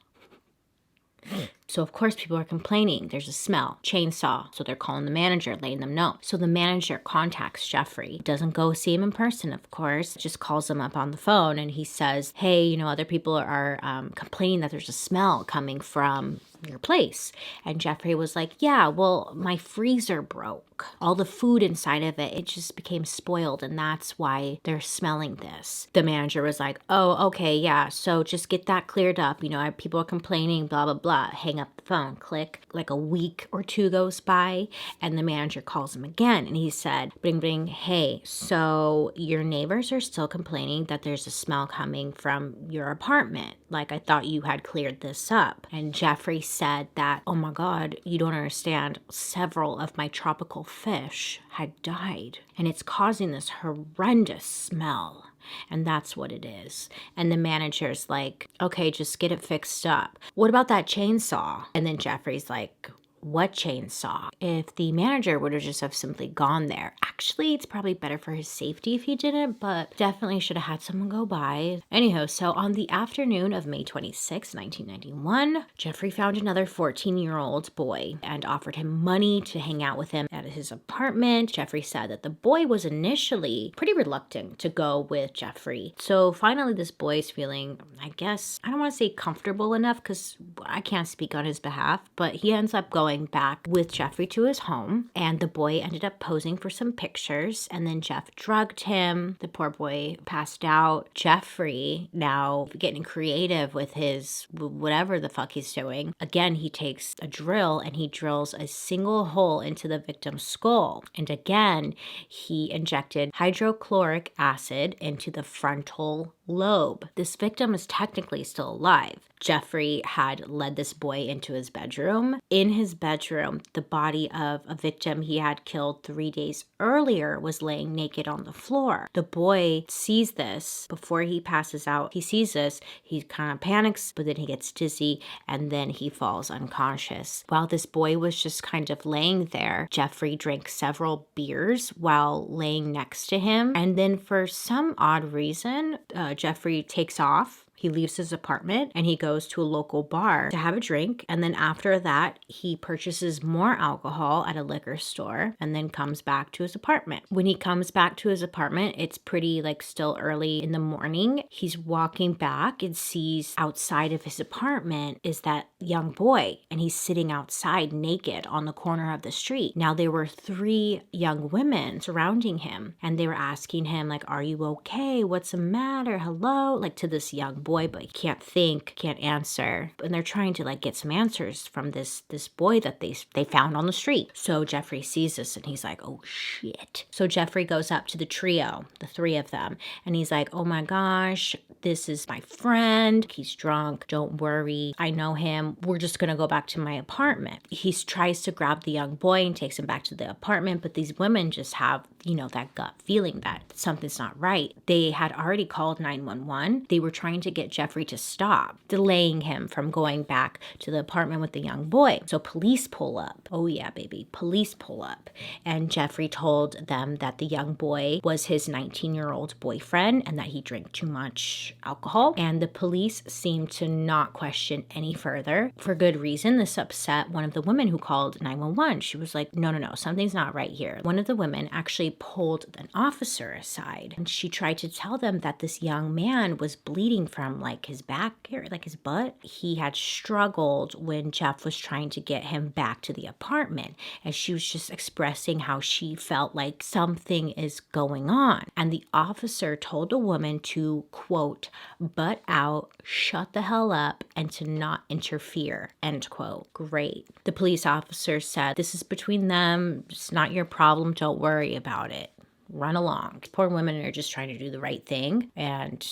So of course people are complaining. There's a smell, chainsaw. So they're calling the manager, letting them know. So the manager contacts Jeffrey. Doesn't go see him in person, of course. Just calls him up on the phone and he says, hey, other people are complaining that there's a smell coming from your place. And Jeffrey was like, yeah, well, my freezer broke. All the food inside of it just became spoiled, and that's why they're smelling this. The manager was like, oh, okay, yeah, so just get that cleared up. People are complaining, blah, blah, blah. Hang up the phone, click. Like a week or two goes by, and the manager calls him again, and he said, bing, bing, hey, so your neighbors are still complaining that there's a smell coming from your apartment. Like, I thought you had cleared this up. And Jeffrey said that, oh my God, you don't understand. Several of my tropical fish had died, and it's causing this horrendous smell. And that's what it is. And the manager's like, okay, just get it fixed up. What about that chainsaw? And then Jeffrey's like, what chainsaw? If the manager would have just have simply gone there. Actually, it's probably better for his safety if he didn't, but definitely should have had someone go by. Anyhow, so on the afternoon of May 26, 1991, Jeffrey found another 14-year-old boy and offered him money to hang out with him at his apartment. Jeffrey said that the boy was initially pretty reluctant to go with Jeffrey. So finally, this boy is feeling, I guess, I don't want to say comfortable enough because I can't speak on his behalf, but he ends up going back with Jeffrey to his home, and the boy ended up posing for some pictures, and then Jeff drugged him. The poor boy passed out. Jeffrey, now getting creative with his whatever the fuck he's doing, again, he takes a drill and he drills a single hole into the victim's skull. And again, he injected hydrochloric acid into the frontal lobe. This victim is technically still alive. Jeffrey had led this boy into his bedroom. In his bedroom, the body of a victim he had killed 3 days earlier was laying naked on the floor. The boy sees this before he passes out. He sees this, he kind of panics, but then he gets dizzy and then he falls unconscious. While this boy was just kind of laying there, Jeffrey drank several beers while laying next to him. And then for some odd reason, Jeffrey takes off. He leaves his apartment and he goes to a local bar to have a drink. And then after that, he purchases more alcohol at a liquor store and then comes back to his apartment. When he comes back to his apartment, it's pretty still early in the morning. He's walking back and sees outside of his apartment is that young boy, and he's sitting outside naked on the corner of the street. Now there were 3 young women surrounding him and they were asking him are you okay? What's the matter? Hello? To this young boy, but he can't think, can't answer. And they're trying to get some answers from this boy that they found on the street. So Jeffrey sees this and he's like, oh shit. So Jeffrey goes up to the trio, the 3 of them, and he's like, oh my gosh, this is my friend. He's drunk. Don't worry. I know him. We're just going to go back to my apartment. He tries to grab the young boy and takes him back to the apartment, but these women just have, that gut feeling that something's not right. They had already called 911. They were trying to get Jeffrey to stop, delaying him from going back to the apartment with the young boy. So police pull up. Oh yeah, baby. Police pull up. And Jeffrey told them that the young boy was his 19-year-old boyfriend and that he drank too much alcohol. And the police seemed to not question any further. For good reason, this upset one of the women who called 911. She was like, no, something's not right here. One of the women actually pulled an officer aside and she tried to tell them that this young man was bleeding from his back here, his butt. He had struggled when Jeff was trying to get him back to the apartment, and she was just expressing how she felt like something is going on. And the officer told the woman to, quote, butt out, shut the hell up, and to not interfere, end quote. Great. The police officer said, this is between them. It's not your problem. Don't worry about it. Run along. Poor women are just trying to do the right thing. And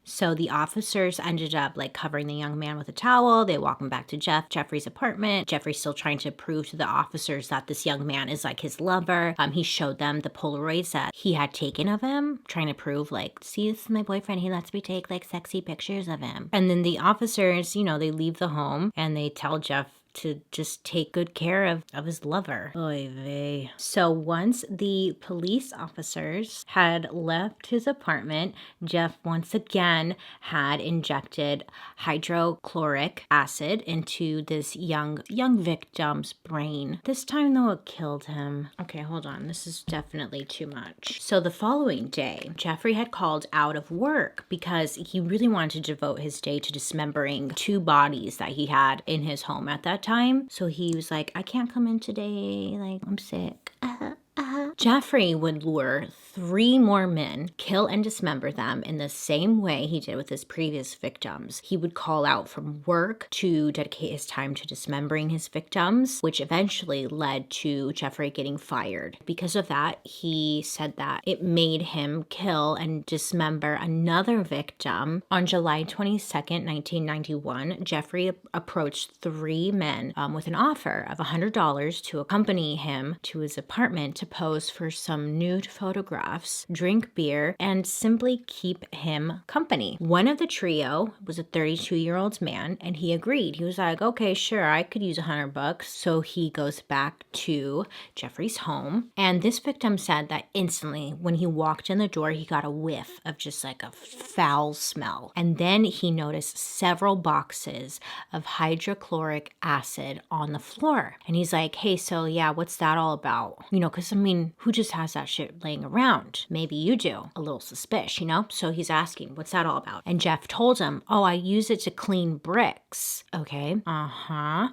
so the officers ended up covering the young man with a towel. They walk him back to Jeffrey's apartment. Jeffrey's still trying to prove to the officers that this young man is his lover. He showed them the Polaroids that he had taken of him, trying to prove see, this is my boyfriend. He lets me take sexy pictures of him. And then the officers, they leave the home and they tell Jeff to just take good care of his lover. Oy vey. So once the police officers had left his apartment, Jeff once again had injected hydrochloric acid into this young victim's brain. This time though, it killed him. Okay, hold on. This is definitely too much. So the following day, Jeffrey had called out of work because he really wanted to devote his day to dismembering 2 bodies that he had in his home at that time. So he was like, I can't come in today. I'm sick. Jeffrey would lure 3 more men, kill and dismember them in the same way he did with his previous victims. He would call out from work to dedicate his time to dismembering his victims, which eventually led to Jeffrey getting fired. Because of that, he said that it made him kill and dismember another victim. On July 22nd, 1991, Jeffrey approached 3 men with an offer of $100 to accompany him to his apartment to pose for some nude photographs, drink beer, and simply keep him company. One of the trio was a 32-year-old man, and he agreed. He was like, okay, sure, I could use $100. So he goes back to Jeffrey's home, and this victim said that instantly when he walked in the door, he got a whiff of just like a foul smell. And then he noticed several boxes of hydrochloric acid on the floor. And he's like, hey, so yeah, what's that all about? You know, because I mean, who just has that shit laying around? Maybe you do. A little suspicious, you know? So he's asking, what's that all about? And Jeff told him, oh, I use it to clean bricks. Okay.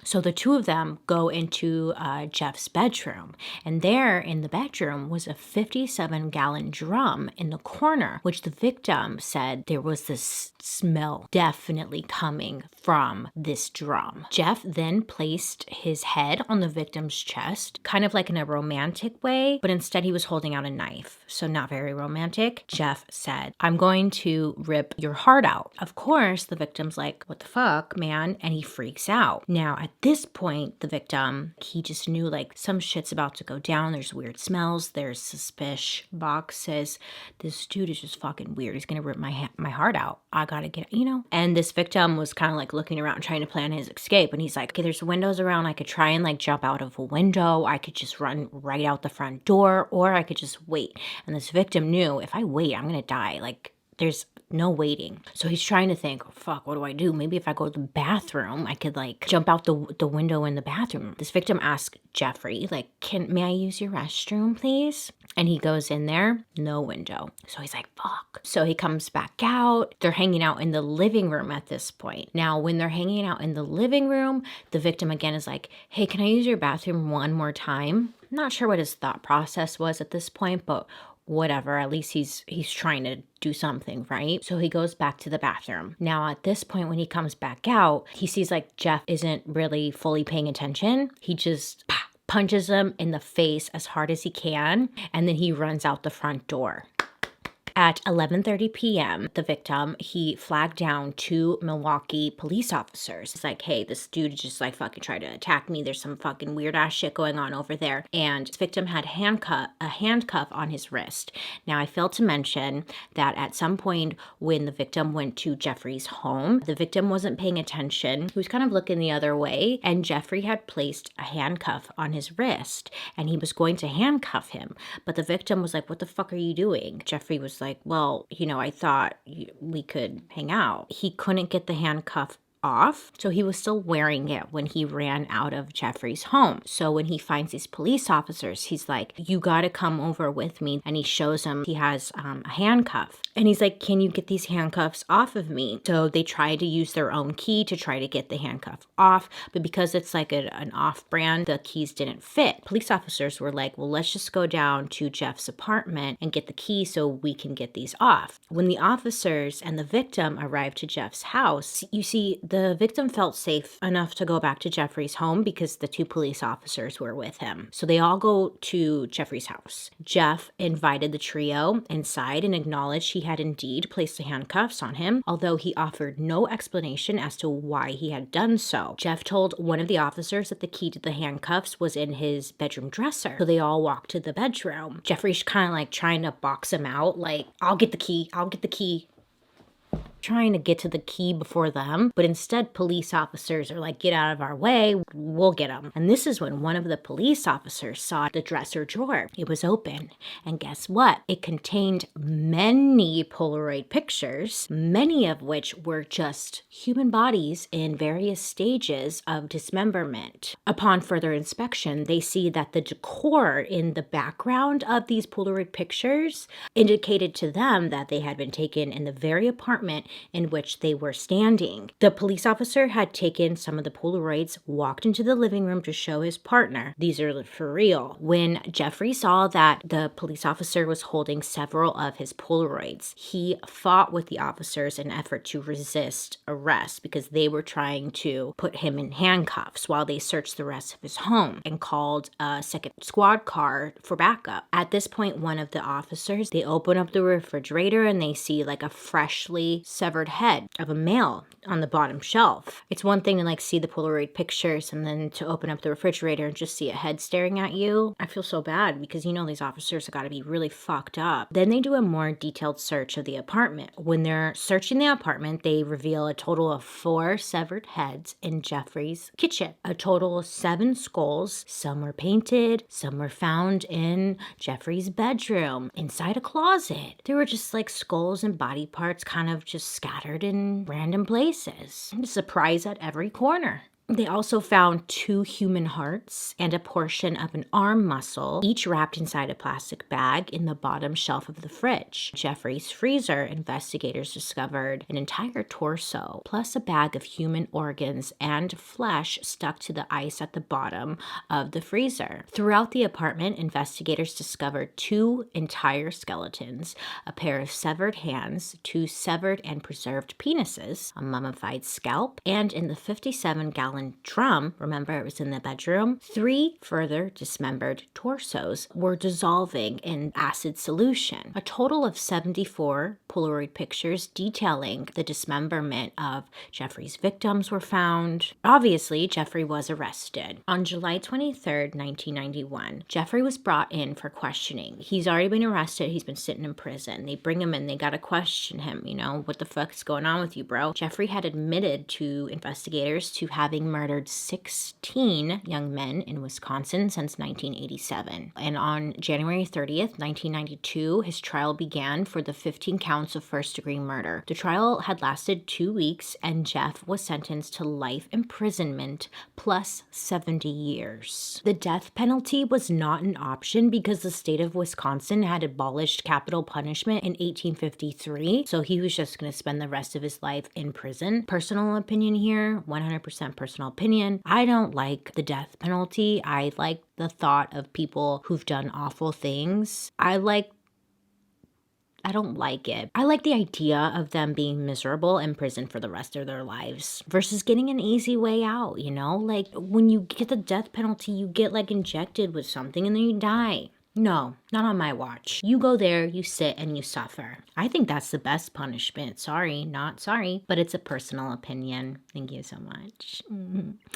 So the two of them go into Jeff's bedroom. And there in the bedroom was a 57-gallon drum in the corner, which the victim said there was this smell definitely coming from this drum. Jeff then placed his head on the victim's chest, kind of like in a romantic way, but instead he was holding out a knife. So not very romantic. Jeff said, I'm going to rip your heart out. Of course, the victim's like, what the fuck, man? And he freaks out. Now, at this point, the victim, he just knew like some shit's about to go down. There's weird smells. There's suspicious boxes. This dude is just fucking weird. He's gonna rip my heart out. I gotta get, you know? And this victim was kind of like looking around trying to plan his escape. And he's like, okay, there's windows around. I could try and like jump out of a window. I could just run right out the front door, or I could just wait. And this victim knew if I wait, I'm gonna die. Like there's no waiting. So he's trying to think, oh, fuck, what do I do? Maybe if I go to the bathroom, I could like jump out the window in the bathroom. This victim asked Jeffrey, like, may I use your restroom, please? And he goes in there, no window. So he's like, fuck. So he comes back out. They're hanging out in the living room at this point. Now, when they're hanging out in the living room, the victim again is like, hey, can I use your bathroom one more time? I'm not sure what his thought process was at this point, but whatever, at least he's trying to do something, right? So he goes back to the bathroom. Now at this point, when he comes back out, he sees like Jeff isn't really fully paying attention. He just punches him in the face as hard as he can, and then he runs out the front door. At 11:30 p.m., the victim, he flagged down 2 Milwaukee police officers. It's like, hey, this dude just like fucking tried to attack me. There's some fucking weird ass shit going on over there. And this victim had a handcuff on his wrist. Now, I failed to mention that at some point when the victim went to Jeffrey's home, the victim wasn't paying attention. He was kind of looking the other way, and Jeffrey had placed a handcuff on his wrist, and he was going to handcuff him. But the victim was like, what the fuck are you doing? Jeffrey was like, well, you know, I thought we could hang out. He couldn't get the handcuff off, so he was still wearing it when he ran out of Jeffrey's home. So when he finds these police officers, he's like, you gotta come over with me. And he shows them he has a handcuff, and he's like, can you get these handcuffs off of me? So they try to use their own key to try to get the handcuff off, but because it's like an off-brand, the keys didn't fit. Police officers were like, well, let's just go down to Jeff's apartment and get the key so we can get these off. When the officers and the victim arrived to Jeff's house, you see, the victim felt safe enough to go back to Jeffrey's home because the 2 police officers were with him. So they all go to Jeffrey's house. Jeff invited the trio inside and acknowledged he had indeed placed the handcuffs on him, although he offered no explanation as to why he had done so. Jeff told one of the officers that the key to the handcuffs was in his bedroom dresser. So they all walked to the bedroom. Jeffrey's kind of like trying to box him out, like, I'll get the key. Trying to get to the key before them, but instead police officers are like, get out of our way, we'll get them. And this is when one of the police officers saw the dresser drawer. It was open, and guess what? It contained many Polaroid pictures, many of which were just human bodies in various stages of dismemberment. Upon further inspection, they see that the decor in the background of these Polaroid pictures indicated to them that they had been taken in the very apartment in which they were standing. The police officer had taken some of the Polaroids, walked into the living room to show his partner, these are for real. When Jeffrey saw that the police officer was holding several of his Polaroids, he fought with the officers in an effort to resist arrest because they were trying to put him in handcuffs while they searched the rest of his home, and called a second squad car for backup. At this point, one of the officers, they open up the refrigerator and they see like a freshly severed head of a male on the bottom shelf. It's one thing to like see the Polaroid pictures and then to open up the refrigerator and just see a head staring at you. I feel so bad because these officers have got to be really fucked up. Then they do a more detailed search of the apartment. When they're searching the apartment, they reveal a total of 4 severed heads in Jeffrey's kitchen. A total of 7 skulls. Some were painted, some were found in Jeffrey's bedroom, inside a closet. There were just like skulls and body parts kind of just scattered in random places. A surprise at every corner. They also found 2 human hearts and a portion of an arm muscle, each wrapped inside a plastic bag in the bottom shelf of the fridge. Jeffrey's freezer, investigators discovered an entire torso, plus a bag of human organs and flesh stuck to the ice at the bottom of the freezer. Throughout the apartment, investigators discovered 2 entire skeletons, a pair of severed hands, 2 severed and preserved penises, a mummified scalp, and in the 57-gallon drum, remember it was in the bedroom, 3 further dismembered torsos were dissolving in acid solution. A total of 74 Polaroid pictures detailing the dismemberment of Jeffrey's victims were found. Obviously, Jeffrey was arrested. On July 23rd, 1991, Jeffrey was brought in for questioning. He's already been arrested. He's been sitting in prison. They bring him in. They gotta question him. What the fuck's going on with you, bro? Jeffrey had admitted to investigators to having murdered 16 young men in Wisconsin since 1987. And on January 30th, 1992, his trial began for the 15 counts of first-degree murder. The trial had lasted 2 weeks, and Jeff was sentenced to life imprisonment plus 70 years. The death penalty was not an option because the state of Wisconsin had abolished capital punishment in 1853, so he was just going to spend the rest of his life in prison. Personal opinion here, 100% personal opinion. I don't like the death penalty. I like the thought of people who've done awful things. I don't like it. I like the idea of them being miserable in prison for the rest of their lives versus getting an easy way out, Like when you get the death penalty, you get like injected with something and then you die. No, not on my watch. You go there, you sit, and you suffer. I think that's the best punishment. Sorry, not sorry, but it's a personal opinion. Thank you so much.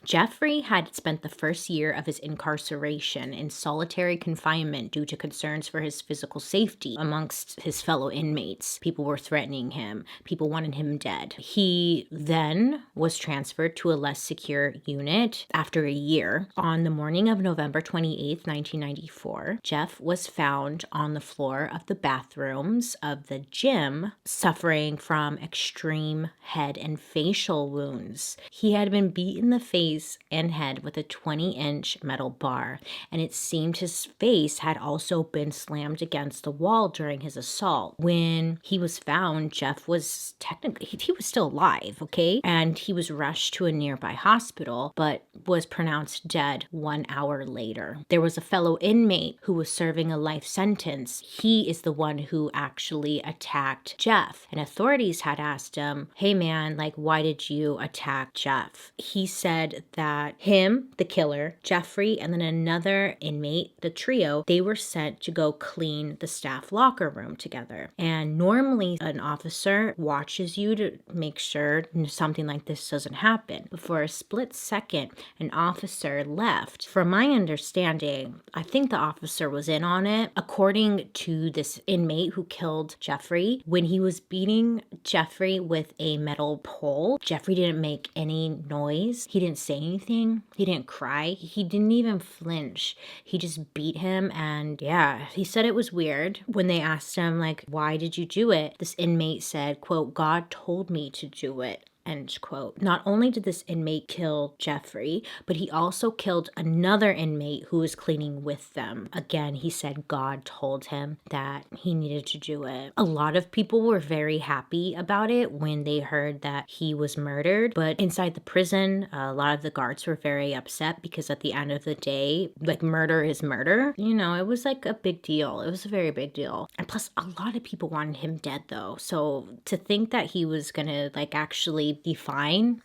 Jeffrey had spent the first year of his incarceration in solitary confinement due to concerns for his physical safety amongst his fellow inmates. People were threatening him. People wanted him dead. He then was transferred to a less secure unit after a year. On the morning of November 28th, 1994, Jeff was found on the floor of the bathrooms of the gym, suffering from extreme head and facial wounds. He had been beat in the face and head with a 20-inch metal bar, and it seemed his face had also been slammed against the wall during his assault. When he was found, Jeff was he was still alive, okay? And he was rushed to a nearby hospital, but was pronounced dead 1 hour later. There was a fellow inmate who was serving a life sentence. He is the one who actually attacked Jeff. And authorities had asked him, hey man, why did you attack Jeff? He said that him, the killer, Jeffrey, and then another inmate, the trio, they were sent to go clean the staff locker room together. And normally an officer watches you to make sure something like this doesn't happen. But for a split second, an officer left. From my understanding, I think the officer was in on it. According to this inmate who killed Jeffrey, when he was beating Jeffrey with a metal pole, Jeffrey didn't make any noise. He didn't say anything. He didn't cry. He didn't even flinch. He just beat him, and yeah, he said it was weird. When they asked him, why did you do it? This inmate said, quote, God told me to do it. end quote. Not only did this inmate kill Jeffrey, but he also killed another inmate who was cleaning with them. Again, he said God told him that he needed to do it. A lot of people were very happy about it when they heard that he was murdered, but inside the prison, a lot of the guards were very upset because at the end of the day, like, murder is murder. You know, it was like a big deal. It was a very big deal. And plus, a lot of people wanted him dead though. So to think that he was gonna like actually be fine.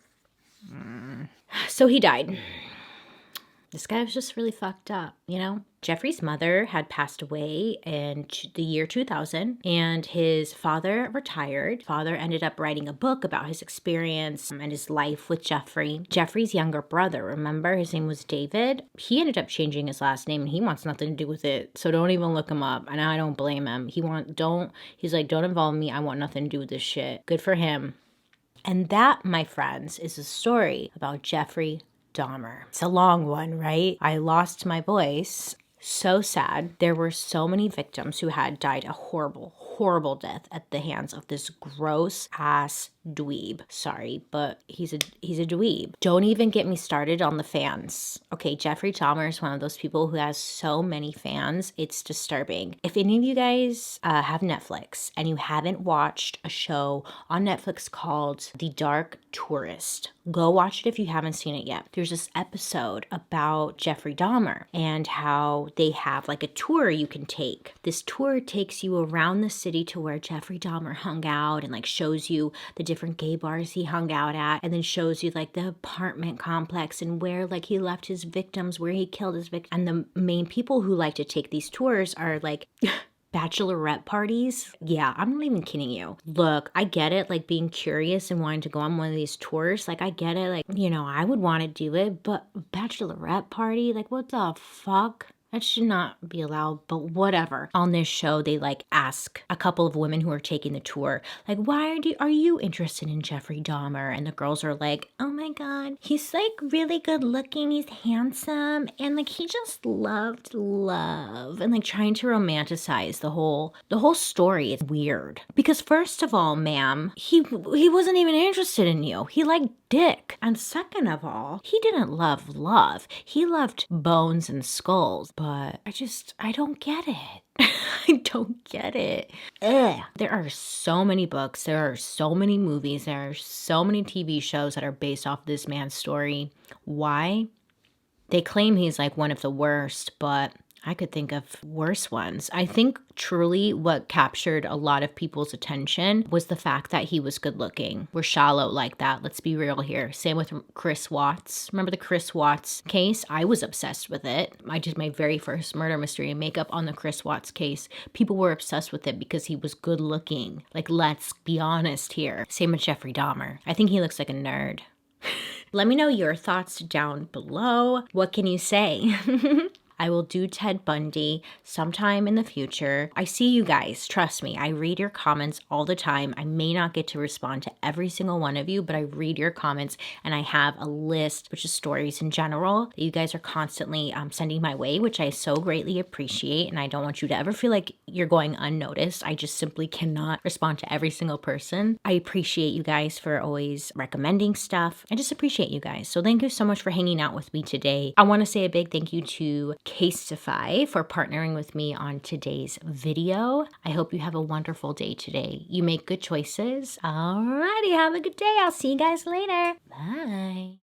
So he died. This guy was just really fucked up, you know? Jeffrey's mother had passed away in the year 2000, and his father retired. Father ended up writing a book about his experience and his life with Jeffrey. Jeffrey's younger brother, remember, his name was David. He ended up changing his last name, and he wants nothing to do with it. So don't even look him up, and I don't blame him. He's like, don't involve me. I want nothing to do with this shit. Good for him. And that, my friends, is a story about Jeffrey Dahmer. It's a long one, right? I lost my voice. So sad. There were so many victims who had died a horrible, horrible death at the hands of this gross ass dweeb. Sorry, but he's a dweeb. Don't even get me started on the fans. Okay, Jeffrey Dahmer is one of those people who has so many fans. It's disturbing. If any of you guys have Netflix and you haven't watched a show on Netflix called The Dark Tourist, go watch it if you haven't seen it yet. There's this episode about Jeffrey Dahmer and how they have like a tour you can take. This tour takes you around the city to where Jeffrey Dahmer hung out and like shows you the different gay bars he hung out at, and then shows you like the apartment complex and where like he left his victims, where he killed his victims. And the main people who like to take these tours are like bachelorette parties. Yeah, I'm not even kidding you. Look, I get it, like being curious and wanting to go on one of these tours. Like, I get it. Like, you know, I would want to do it, but bachelorette party? Like, what the fuck? That should not be allowed, but whatever. On this show, they like ask a couple of women who are taking the tour, like, why are you interested in Jeffrey Dahmer? And the girls are like, oh my God, he's like really good looking, he's handsome, and like he just loved love, and like trying to romanticize the whole story. It's weird. Because first of all, ma'am, he wasn't even interested in you. He liked dick. And second of all, he didn't love love. He loved bones and skulls. But I don't get it. I don't get it. Ugh. There are so many books. There are so many movies. There are so many TV shows that are based off this man's story. Why? They claim he's like one of the worst, but I could think of worse ones. I think truly what captured a lot of people's attention was the fact that he was good looking. We're shallow like that. Let's be real here. Same with Chris Watts. Remember the Chris Watts case? I was obsessed with it. I did my very first murder mystery and makeup on the Chris Watts case. People were obsessed with it because he was good looking. Like, let's be honest here. Same with Jeffrey Dahmer. I think he looks like a nerd. Let me know your thoughts down below. What can you say? I will do Ted Bundy sometime in the future. I see you guys. Trust me. I read your comments all the time. I may not get to respond to every single one of you, but I read your comments and I have a list, which is stories in general, that you guys are constantly sending my way, which I so greatly appreciate. And I don't want you to ever feel like you're going unnoticed. I just simply cannot respond to every single person. I appreciate you guys for always recommending stuff. I just appreciate you guys. So thank you so much for hanging out with me today. I want to say a big thank you to Casetify for partnering with me on today's video. I hope you have a wonderful day today. You make good choices. Alrighty, have a good day. I'll see you guys later. Bye.